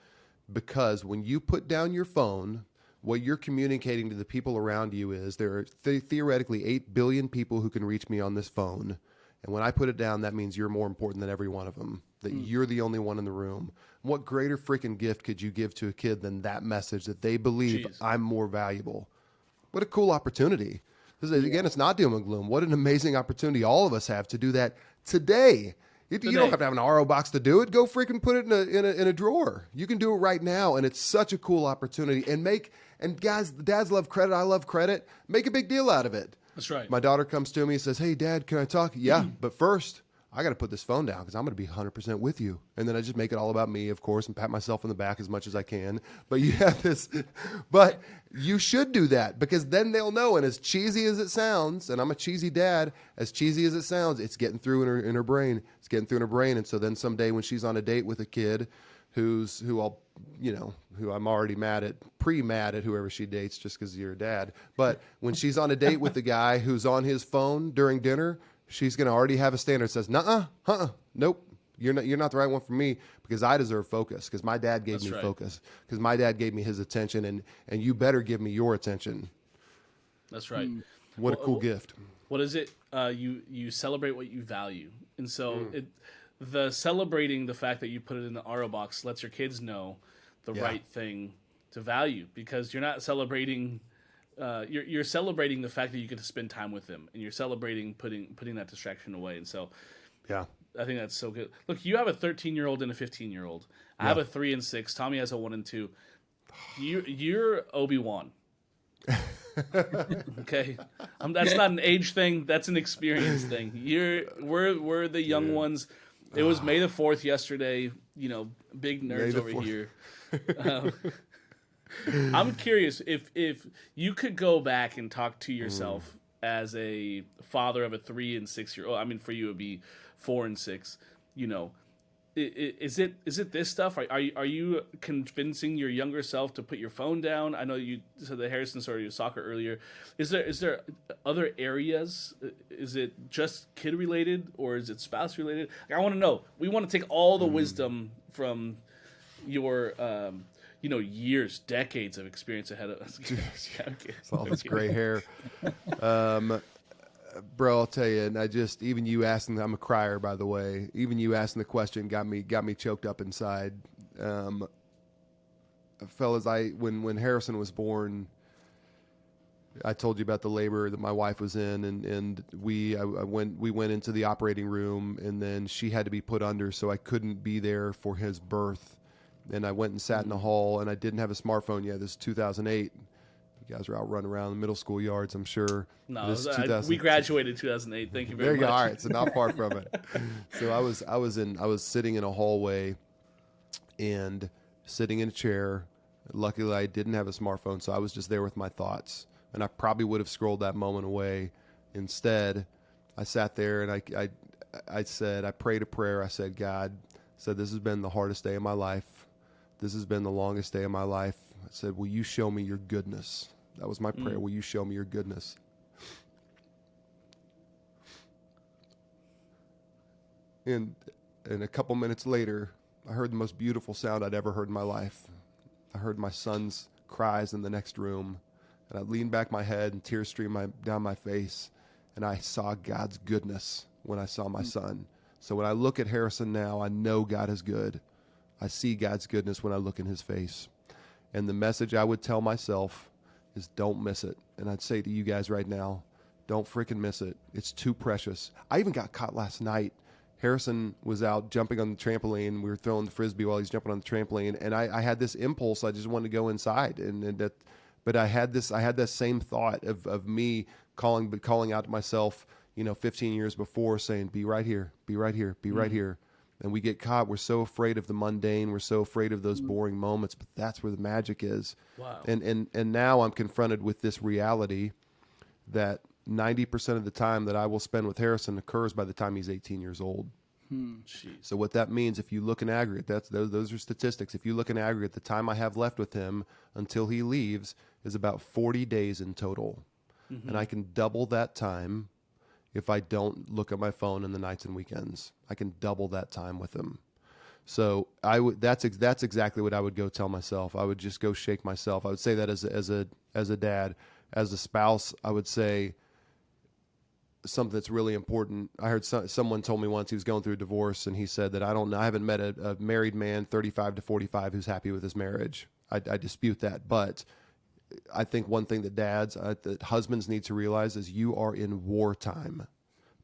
Because when you put down your phone, what you're communicating to the people around you is there are theoretically 8 billion people who can reach me on this phone. And when I put it down, that means you're more important than every one of them, that you're the only one in the room. What greater freaking gift could you give to a kid than that message that they believe I'm more valuable? What a cool opportunity. Again, it's not doom and gloom. What an amazing opportunity all of us have to do that today. You don't have to have an RO box to do it. Go freaking put it in a drawer. You can do it right now, and it's such a cool opportunity. And guys, dads love credit. I love credit. Make a big deal out of it. That's right. My daughter comes to me and says, "Hey, Dad, can I talk?" Yeah, but first, I got to put this phone down because I'm going to be 100% with you. And then I just make it all about me, of course, and pat myself on the back as much as I can. But you have this, but you should do that because then they'll know. And as cheesy as it sounds, and I'm a cheesy dad, as cheesy as it sounds, it's getting through in her brain. It's getting through in her brain. And so then someday when she's on a date with a kid who I'm already pre-mad at whoever she dates just because you're a dad. But when she's on a date with the guy who's on his phone during dinner, she's going to already have a standard that says, nope, you're not the right one for me because I deserve focus because my dad gave me focus because my dad gave me his attention and you better give me your attention. That's right. What a cool gift. What is it? You celebrate what you value. And so the celebrating the fact that you put it in the RO box lets your kids know the right thing to value because you're not celebrating you're celebrating the fact that you get to spend time with them and you're celebrating putting that distraction away. And so I think that's so good. Look, you have a 13-year-old and a 15-year-old. I have a 3 and 6. Tommy has a 1 and 2. You're Obi-Wan. Okay, that's not an age thing. That's an experience thing. We're the young ones. It was May the 4th yesterday. Big nerds over here. I'm curious if you could go back and talk to yourself as a father of a 3 and 6 year old. I mean, for you it would be 4 and 6. Is it this stuff? Are you convincing your younger self to put your phone down? I know you said the Harrison story of soccer earlier. Is there other areas? Is it just kid related or is it spouse related? I want to know. We want to take all the wisdom from your years, decades of experience ahead of us. It's all this gray hair. Bro, I'll tell you, and even you asking, I'm a crier, by the way. Even you asking the question got me choked up inside. Fellas, when Harrison was born, I told you about the labor that my wife was in, and we went into the operating room, and then she had to be put under, so I couldn't be there for his birth. And I went and sat in the hall, and I didn't have a smartphone yet. This is 2008. You guys were out running around the middle school yards, I'm sure. No, we graduated in 2008. Thank you very much. There you go. All right, so not far from it. So I was sitting in a hallway and sitting in a chair. Luckily, I didn't have a smartphone, so I was just there with my thoughts. And I probably would have scrolled that moment away. Instead, I sat there and I said, I prayed a prayer. I said, God, this has been the hardest day of my life. This has been the longest day of my life. I said, will you show me your goodness? That was my prayer. Will you show me your goodness? And a couple minutes later, I heard the most beautiful sound I'd ever heard in my life. I heard my son's cries in the next room. And I leaned back my head and tears streamed down my face. And I saw God's goodness when I saw my son. So when I look at Harrison now, I know God is good. I see God's goodness when I look in his face. And the message I would tell myself is don't miss it. And I'd say to you guys right now, don't freaking miss it. It's too precious. I even got caught last night. Harrison was out jumping on the trampoline. We were throwing the Frisbee while he's jumping on the trampoline. And I had this impulse. I just wanted to go inside. But I had that same thought of me calling out to myself, 15 years before, saying, be right here, be right here, be right here. And we get caught. We're so afraid of the mundane. We're so afraid of those boring moments, but that's where the magic is. Wow. And now I'm confronted with this reality that 90% of the time that I will spend with Harrison occurs by the time he's 18 years old. So what that means, if you look in aggregate, those are statistics. If you look in aggregate, the time I have left with him until he leaves is about 40 days in total. And I can double that time if I don't look at my phone in the nights and weekends. I can double that time with him. So that's exactly what I would go tell myself. I would just go shake myself. I would say that as a dad. As a spouse, I would say something that's really important. I heard someone told me once he was going through a divorce, and he said that I haven't met a married man 35 to 45 who's happy with his marriage. I dispute that, but I think one thing that husbands need to realize is you are in wartime.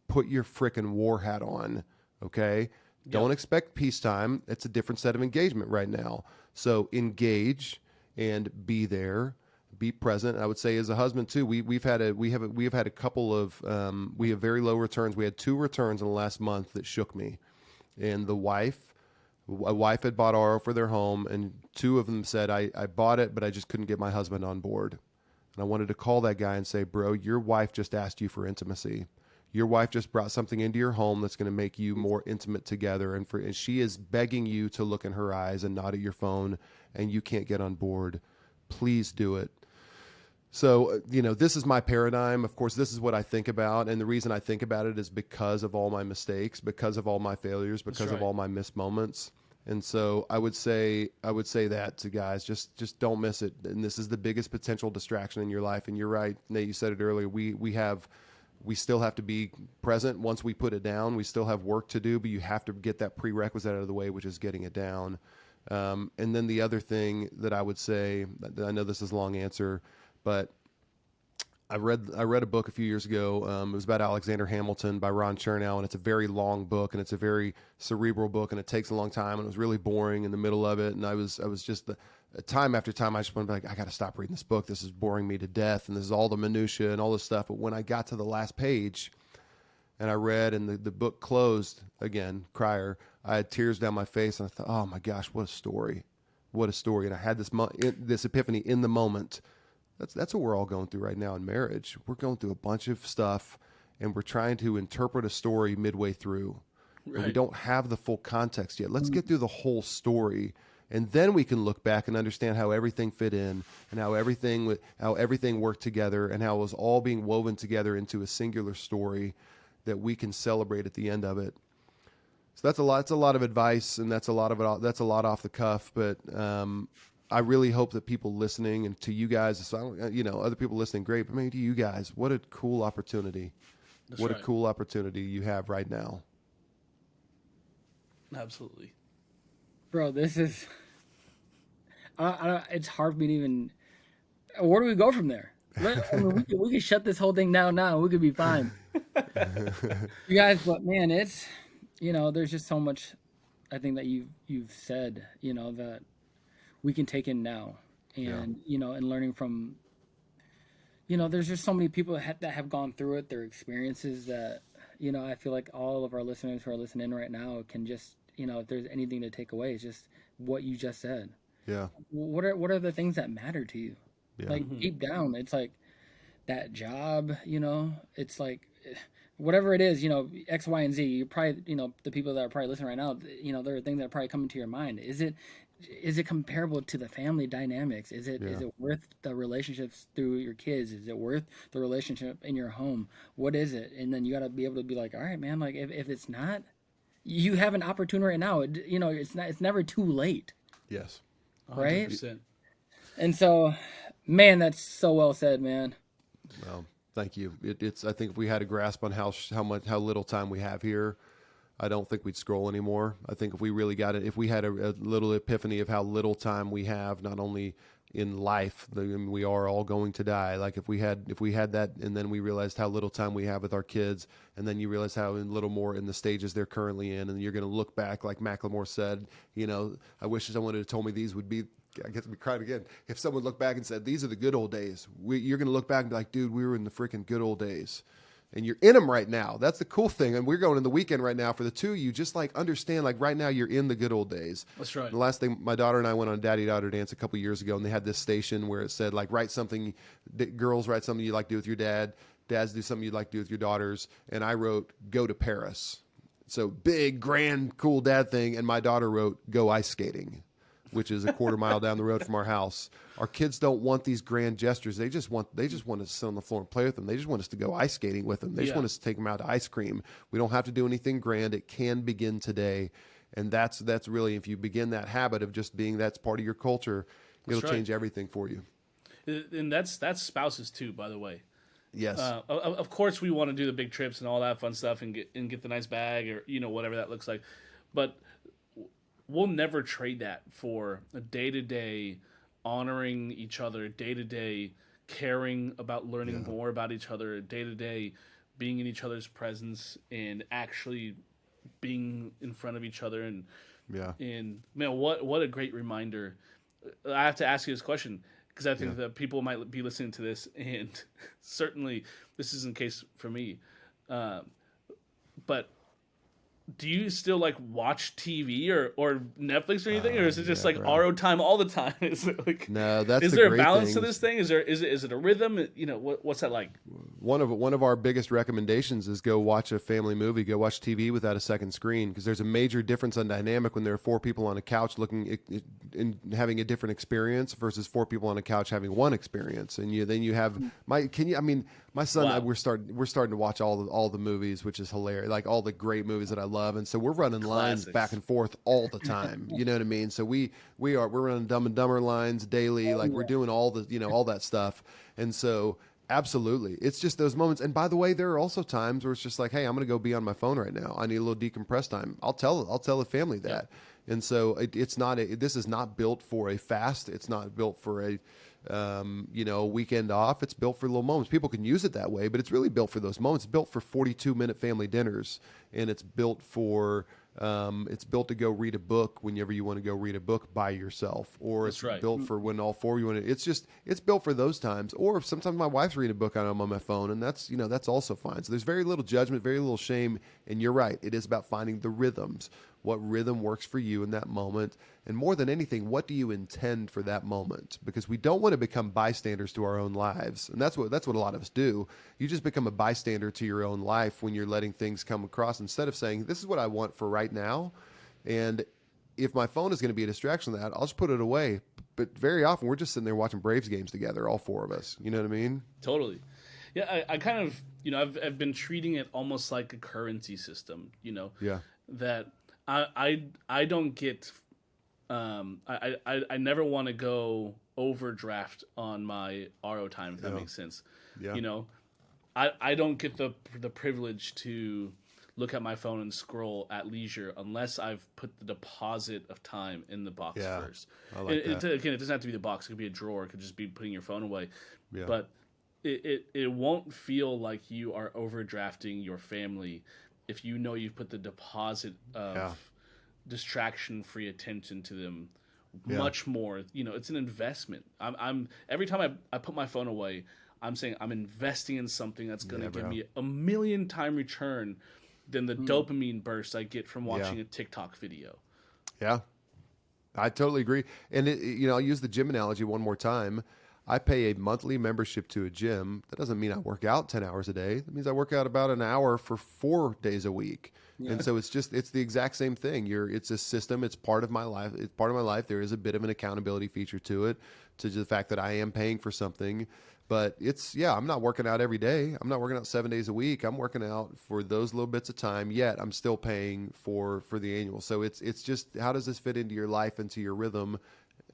Put your frickin' war hat on, okay? Yep. Don't expect peacetime. It's a different set of engagement right now. So engage and be there. Be present. I would say as a husband too, we have had a couple of we have very low returns. We had 2 returns in the last month that shook me, and a wife had bought RO for their home, and 2 of them said I bought it, but I just couldn't get my husband on board. And I wanted to call that guy and say, bro, your wife just asked you for intimacy. Your wife just brought something into your home that's going to make you more intimate together, and she is begging you to look in her eyes and not at your phone, and you can't get on board. Please do it. So, this is my paradigm. Of course, this is what I think about. And the reason I think about it is because of all my mistakes, because of all my failures, because of all my missed moments. And so I would say that to guys, just don't miss it. And this is the biggest potential distraction in your life. And you're right, Nate, you said it earlier. We still have to be present once we put it down. We still have work to do, but you have to get that prerequisite out of the way, which is getting it down. And then the other thing that I would say, I know this is a long answer, but I read a book a few years ago. It was about Alexander Hamilton by Ron Chernow, and it's a very long book, and it's a very cerebral book, and it takes a long time, and it was really boring in the middle of it. And I was just time after time, I just wanted to be like, I got to stop reading this book. This is boring me to death, and this is all the minutia and all this stuff. But when I got to the last page, and I read, and the book closed again, crier, I had tears down my face, and I thought, oh my gosh, what a story, what a story. And I had this epiphany in the moment. That's what we're all going through right now in marriage. We're going through a bunch of stuff, and we're trying to interpret a story midway through. Right. And we don't have the full context yet. Let's get through the whole story, and then we can look back and understand how everything fit in, and how everything worked together, and how it was all being woven together into a singular story that we can celebrate at the end of it. So that's a lot. It's a lot of advice, and that's a lot off the cuff, but. I really hope that people listening, and to you guys, other people listening, great, but maybe to you guys, what a cool opportunity. A cool opportunity you have right now. Absolutely. Bro, this is, it's hard for me to even, where do we go from there? I mean, we could shut this whole thing down now. We could be fine. You guys, but man, it's there's just so much I think that you've said, that we can take in now, and and learning from, there's just so many people that have gone through it, their experiences that, I feel like all of our listeners who are listening right now can just, if there's anything to take away, it's just what you just said. Yeah. What are the things that matter to you? Yeah. Like deep down, it's like that job, it's like whatever it is, X, Y, and Z. You probably, the people that are probably listening right now, there are things that are probably coming to your mind. Is it comparable to the family dynamics? Is it worth the relationships through your kids? Is it worth the relationship in your home? What is it? And then you got to be able to be like, all right, man, like if it's not, you have an opportunity right now. It's never too late. Yes. Right. 100%. And so, man, that's so well said, man. Well, thank you. It's. I think if we had a grasp on how little time we have here, I don't think we'd scroll anymore. I think if we really got it, if we had a little epiphany of how little time we have, not only in life, we are all going to die. Like if we had that, and then we realized how little time we have with our kids, and then you realize how little more in the stages they're currently in, and you're going to look back, like Macklemore said, I wish someone had told me these would be. I guess we cried again. If someone looked back and said, these are the good old days, you're going to look back and be like, dude, we were in the freaking good old days. And you're in them right now. That's the cool thing. And we're going in the weekend right now for the two of you. Just like understand, like right now you're in the good old days. That's right. The last thing, my daughter and I went on a daddy-daughter dance a couple years ago, and they had this station where it said, like, write something, girls write something you like to do with your dad, dads do something you'd like to do with your daughters. And I wrote, go to Paris. So big, grand, cool dad thing. And my daughter wrote, go ice skating, which is a quarter mile down the road from our house. Our kids don't want these grand gestures. They just want us to sit on the floor and play with them. They just want us to go ice skating with them. They just want us to take them out to ice cream. We don't have to do anything grand. It can begin today. And that's really, if you begin that habit of just being, that's part of your culture, it'll change everything for you. And that's spouses too, by the way. Yes. Of course we want to do the big trips and all that fun stuff and get the nice bag or, whatever that looks like. But we'll never trade that for a day-to-day honoring each other, day-to-day caring about learning more about each other, day-to-day being in each other's presence and actually being in front of each other. And man, what a great reminder. I have to ask you this question because I think that people might be listening to this, and certainly this isn't the case for me. But do you still like watch TV or Netflix or anything, or is it just like RO time all the time? Is it like no? That's is the there a great balance thing. to this thing? Is it a rhythm? What's that like? One of our biggest recommendations is go watch a family movie, go watch TV without a second screen, because there's a major difference on dynamic when there are four people on a couch looking and having a different experience versus four people on a couch having one experience. And then you have my son and I, we're starting to watch all the movies, which is hilarious, like all the great movies that I love, and so we're running lines back and forth all the time. You know what I mean? So we're running Dumb and Dumber lines daily, like we're doing all the all that stuff, and so. Absolutely. It's just those moments. And by the way, there are also times where it's just like, hey, I'm going to go be on my phone right now. I need a little decompress time. I'll tell the family that. And so this is not built for a fast. It's not built for a weekend off. It's built for little moments. People can use it that way, but it's really built for those moments. It's built for 42-minute family dinners, and it's built to go read a book whenever you want to go read a book by yourself, or it's built for when all four of you want to. It's built for those times. Or sometimes my wife's reading a book and I'm on my phone, and that's also fine. So there's very little judgment, very little shame, and you're right. It is about finding the rhythms. What rhythm works for you in that moment, and more than anything, what do you intend for that moment? Because we don't want to become bystanders to our own lives, and that's what a lot of us do. You just become a bystander to your own life when you're letting things come across, instead of saying, this is what I want for right now, and if my phone is going to be a distraction to that, I'll just put it away. But very often we're just sitting there watching Braves games together, all four of us. You know what I mean? Totally. Yeah, I kind of, I've been treating it almost like a currency system, that I don't get, I never want to go overdraft on my RO time, if that makes sense. Yeah. I don't get the privilege to look at my phone and scroll at leisure unless I've put the deposit of time in the box first. I like that. Again, it doesn't have to be the box. It could be a drawer. It could just be putting your phone away. Yeah. But it won't feel like you are overdrafting your family if you know you put the deposit of distraction-free attention to them much more. You know, it's an investment. I'm every time I put my phone away, I'm saying I'm investing in something that's going to give me a million time return than the dopamine burst I get from watching a TikTok video. Yeah, I totally agree. And I'll use the gym analogy one more time. I pay a monthly membership to a gym. That doesn't mean I work out 10 hours a day. That means I work out about an hour for 4 days a week. Yeah. And so it's the exact same thing. It's a system. It's part of my life. It's part of my life. There is a bit of an accountability feature to it, to the fact that I am paying for something. But I'm not working out every day. I'm not working out 7 days a week. I'm working out for those little bits of time, yet I'm still paying for the annual. So it's just, how does this fit into your life, into your rhythm?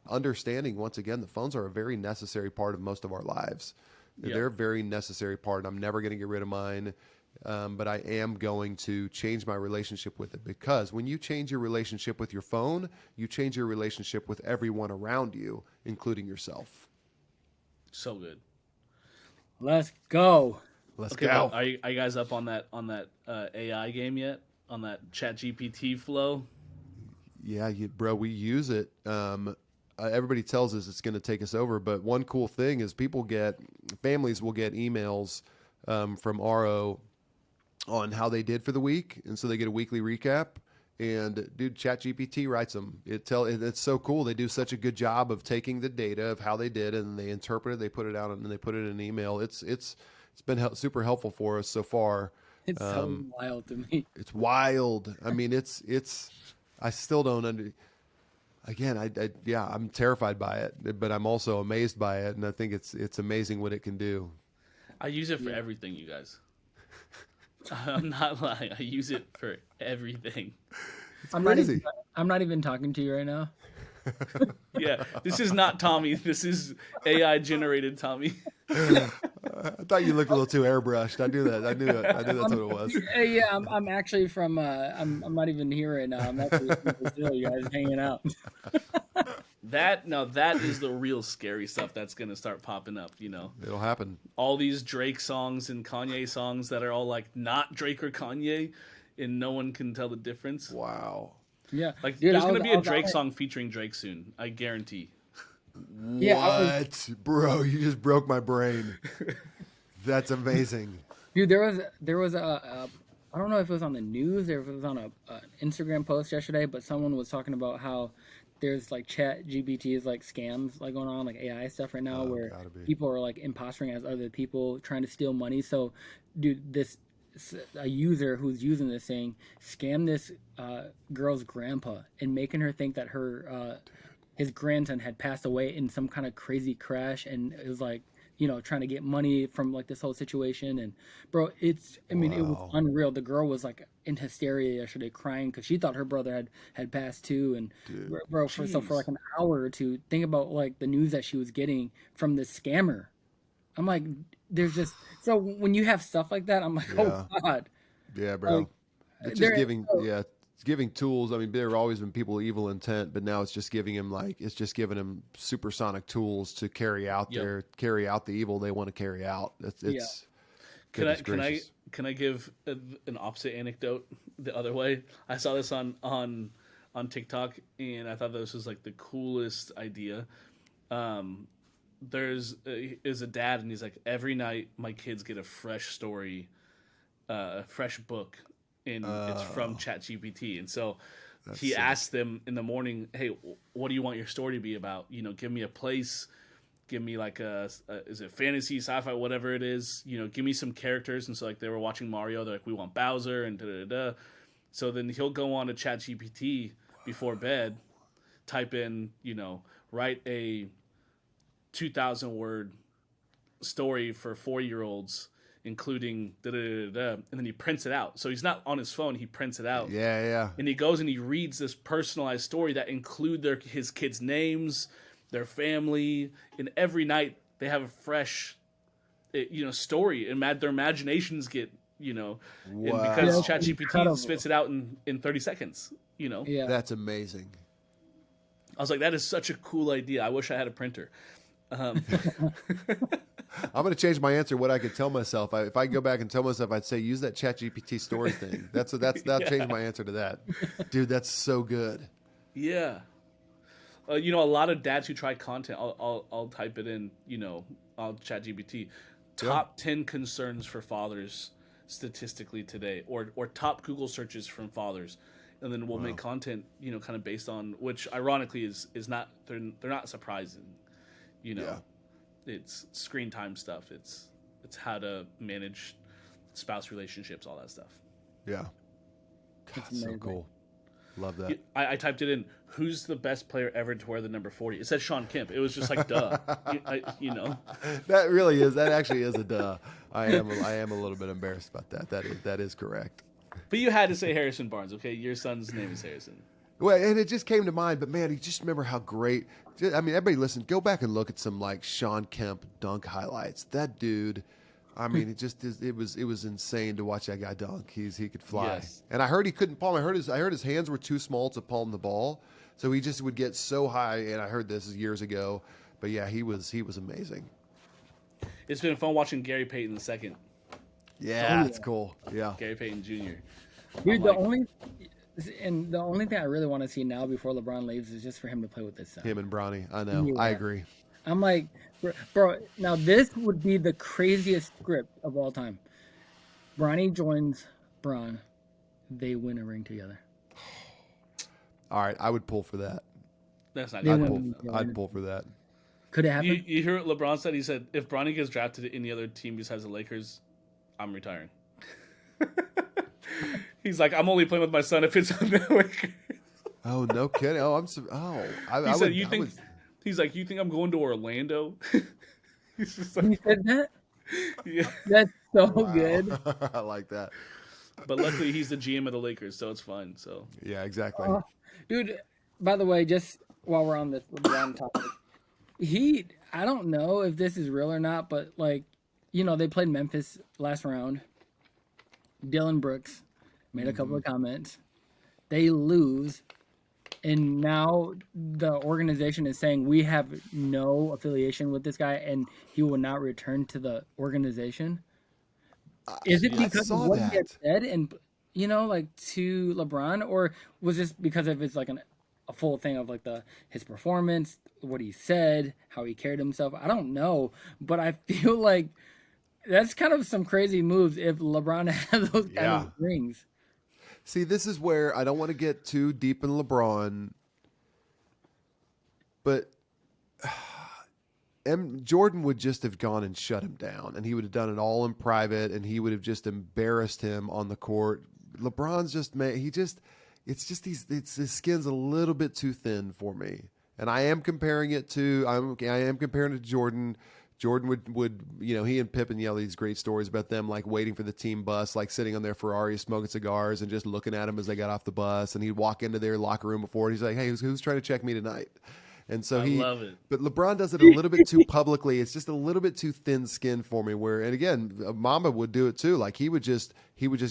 Understanding, once again, the phones are a very necessary part of most of our lives. They're a very necessary part. I'm never going to get rid of mine, but I am going to change my relationship with it, because when you change your relationship with your phone, you change your relationship with everyone around you, including yourself. So good. Let's go. Let's go. Are you guys up on that AI game yet? On that ChatGPT flow? Yeah, bro, we use it. Everybody tells us it's going to take us over, but one cool thing is families will get emails from RO on how they did for the week, and so they get a weekly recap. And dude, ChatGPT writes them. It's so cool. They do such a good job of taking the data of how they did, and they interpret it. They put it out, and they put it in an email. It's been super helpful for us so far. It's so wild to me. It's wild. I mean, I still don't Again, I'm terrified by it, but I'm also amazed by it, and I think it's amazing what it can do. I use it for everything, you guys. I'm not lying. I use it for everything. It's crazy. I'm not even talking to you right now. Yeah, this is not Tommy. This is AI generated Tommy. I thought you looked a little too airbrushed. I knew that. I knew that's what it was. Yeah, I'm actually from. I'm not even here right now. I'm actually from Brazil. You guys hanging out. That is the real scary stuff that's gonna start popping up. It'll happen. All these Drake songs and Kanye songs that are all like not Drake or Kanye, and no one can tell the difference. Wow. Yeah, like dude, there's gonna be a Drake song featuring Drake soon. I guarantee. What, bro? You just broke my brain. That's amazing. Dude, there was a I don't know if it was on the news or if it was on a Instagram post yesterday, but someone was talking about how there's like ChatGPT's like scams like going on, like AI stuff right now, where people are like impostering as other people trying to steal money. So, dude, a user who's using this thing scammed this girl's grandpa and making her think that her his grandson had passed away in some kind of crazy crash, and it was like, trying to get money from like this whole situation. And bro, it was unreal. The girl was like in hysteria yesterday, crying because she thought her brother had passed too. And dude, bro, for like an hour or two, think about like the news that she was getting from this scammer. I'm like, there's just, so when you have stuff like that, I'm like, oh God. Yeah, bro. Like, it's just giving tools. I mean, there have always been people with evil intent, but now it's just giving him supersonic tools to carry out the evil they want to carry out. Can I give an opposite anecdote the other way? I saw this on TikTok, and I thought this was like the coolest idea. There's a dad, and he's like, every night my kids get a fresh story, a fresh book, and it's from ChatGPT. And so he asked them in the morning, hey, what do you want your story to be about? Give me a place, give me like is it fantasy, sci-fi, whatever it is, give me some characters. And so like they were watching Mario, they're like, we want Bowser and da-da-da-da. So then he'll go on to ChatGPT before bed, type in, write a 2,000 word story for 4-year-olds, including da-da-da-da, and then he prints it out. So he's not on his phone, he prints it out. Yeah. And he goes and he reads this personalized story that include his kids' names, their family, and every night they have a fresh story, and their imaginations get, and because ChatGPT spits it out in 30 seconds, Yeah. That's amazing. I was like, that is such a cool idea. I wish I had a printer. I'm going to change my answer. What I could tell myself, if I go back and tell myself, I'd say use that ChatGPT story thing. That'll change my answer to that. Dude, that's so good. Yeah. A lot of dads who try content, I'll type it in, on ChatGPT. Top 10 concerns for fathers statistically today, or top Google searches from fathers, and then we'll make content, kind of based on, which ironically is not, they're not surprising, It's screen time stuff. It's how to manage spouse relationships, all that stuff. Yeah. God, so cool. Love that. I typed it in. Who's the best player ever to wear the number 40? It said Sean Kemp. It was just like, duh. That really is. That actually is a duh. I am a little bit embarrassed about that. That is correct. But you had to say Harrison Barnes, okay? Your son's name is Harrison. Well, and it just came to mind. But man, you just remember how great. I mean, everybody listen. Go back and look at some like Sean Kemp dunk highlights. That dude. I mean, it was insane to watch that guy dunk. He could fly, and I heard he couldn't palm. I heard his hands were too small to palm the ball, so he just would get so high. And I heard this years ago, but yeah, he was amazing. It's been fun watching Gary Payton II. Yeah, that's cool. Yeah, Gary Payton Jr. Dude, the only thing I really want to see now before LeBron leaves is just for him to play with his son. Him and Bronny. I know. I agree. I'm like, bro, now this would be the craziest script of all time. Bronny joins Bron. They win a ring together. All right, I would pull for that. That's not I'd pull for that. Could it happen? You hear what LeBron said? He said, if Bronny gets drafted to any other team besides the Lakers, I'm retiring. He's like, I'm only playing with my son if it's on the Lakers. Oh, no kidding. He's like, you think I'm going to Orlando? He's just like, he said that? Yeah. That's so good. I like that. But luckily, he's the GM of the Lakers, so it's fine. So yeah, exactly. Dude, by the way, just while we're on this LeBron topic, I don't know if this is real or not, but like, they played Memphis last round. Dylan Brooks made a couple of comments. They lose. And now the organization is saying we have no affiliation with this guy and he will not return to the organization. Is it because of what he had said and, to LeBron? Or was this because of his, like, a full thing of, like, his performance, what he said, how he carried himself? I don't know. But I feel like that's kind of some crazy moves if LeBron had those kind of rings. See, this is where I don't want to get too deep in LeBron, but Jordan would just have gone and shut him down, and he would have done it all in private, and he would have just embarrassed him on the court. LeBron's his skin's a little bit too thin for me, and I am comparing it to Jordan. Jordan would he and Pippen yell these great stories about them like waiting for the team bus, like sitting on their Ferrari smoking cigars and just looking at them as they got off the bus. And he'd walk into their locker room before, and he's like, "Hey, who's trying to check me tonight?" And so I love it. But LeBron does it a little bit too publicly. It's just a little bit too thin skinned for me. And again, Mamba would do it too. Like he would just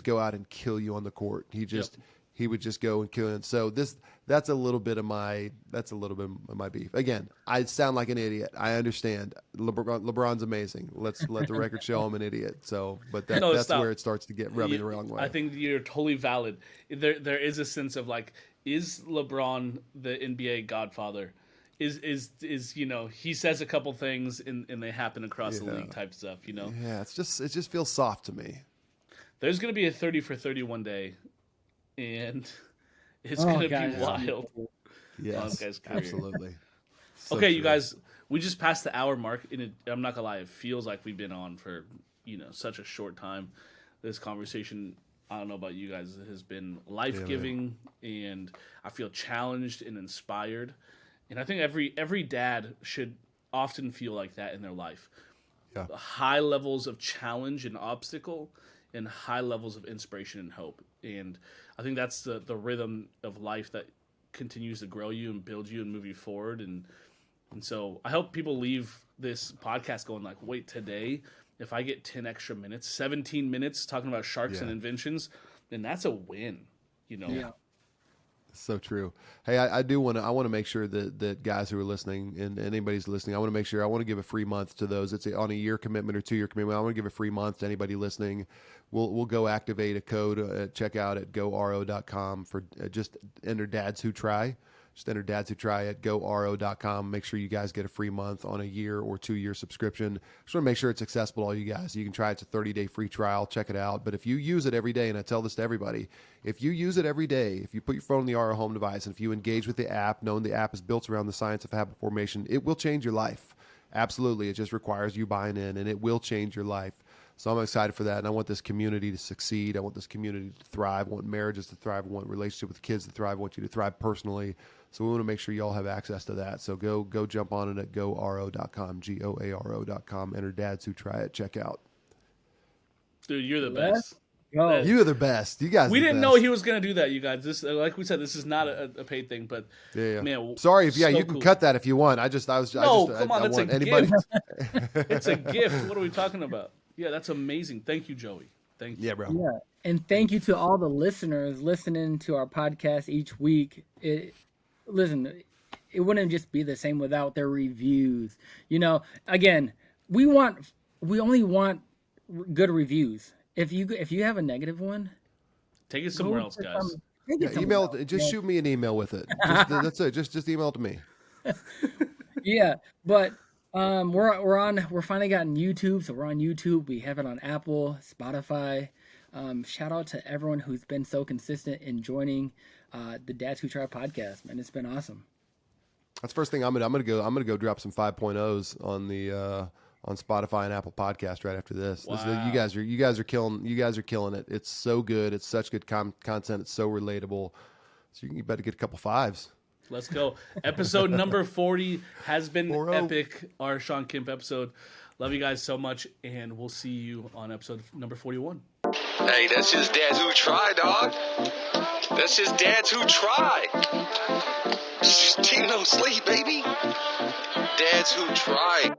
go out and kill you on the court. He would just go and kill him. So that's a little bit of my beef. Again, I sound like an idiot. I understand. LeBron's amazing. Let the record show I'm an idiot. So, but that's where it starts to get rubbing the wrong way. I think you're totally valid. There is a sense of like, is LeBron the NBA godfather? Is he says a couple things and they happen across the league type stuff. Yeah, it just feels soft to me. There's gonna be a 30 for 30 one day. And it's going to be wild. Yes, absolutely. So okay, true. You guys, we just passed the hour mark. I'm not going to lie, it feels like we've been on for, such a short time. This conversation, I don't know about you guys, it has been life-giving, and I feel challenged and inspired. And I think every dad should often feel like that in their life. Yeah. High levels of challenge and obstacle, and high levels of inspiration and hope. And I think that's the rhythm of life that continues to grow you and build you and move you forward. And so I hope people leave this podcast going like, wait, today, if I get 10 extra minutes, 17 minutes talking about sharks and inventions, then that's a win, Yeah. So true. Hey, I want to make sure that guys who are listening and anybody's listening, I want to give a free month to those. It's on a year commitment or 2-year commitment. I want to give a free month to anybody listening. We'll go activate a code at checkout at goro.com for just enter Dads Who Try. Just enter Dads Who Try at goro.com. Make sure you guys get a free month on a year or 2-year subscription. Just want to make sure it's accessible to all you guys. You can try it. It's a 30-day free trial. Check it out. But if you use it every day, and I tell this to everybody, if you use it every day, if you put your phone in the RO home device, and if you engage with the app, knowing the app is built around the science of habit formation, it will change your life. Absolutely. It just requires you buying in, and it will change your life. So I'm excited for that, and I want this community to succeed. I want this community to thrive. I want marriages to thrive. I want relationship with kids to thrive. I want you to thrive personally. So we want to make sure you all have access to that. So go jump on it at goro.com, GOARO.com. Enter Dads Who Try at checkout. Dude, you're the best. Go. You are the best. You guys. We are the didn't best. know he was gonna do that, you guys. This, like we said, this is not a paid thing, but Yeah. man, Sorry if so you can cool. cut that if you want. Come on, that's want a anybody. gift. It's a gift. What are we talking about? Yeah, that's amazing. Thank you, Joey. Thank you. Yeah, bro. Yeah, and thank you to all the listeners listening to our podcast each week. Listen, it wouldn't just be the same without their reviews. You know, again, we only want good reviews. If you have a negative one, Take it somewhere else, guys. Email. Just shoot me an email with it. That's it. Just email it to me. Yeah, but we're finally gotten YouTube, so we're on YouTube. We have it on Apple, Spotify. Shout out to everyone who's been so consistent in joining the Dads Who Try podcast, man. It's been awesome. That's the first thing I'm gonna go drop some 5.0s on the on Spotify and Apple Podcast right after this. Wow. You guys are killing it. It's so good. It's such good content. It's so relatable. So you better get a couple 5s. Let's go. Episode number 40 has been 40. epic. Our Sean Kemp episode. Love you guys so much, and we'll see you on episode number 41. Hey, that's just Dads Who Try, dog. That's just Dads Who Try. Team no sleep, baby. Dads Who Try.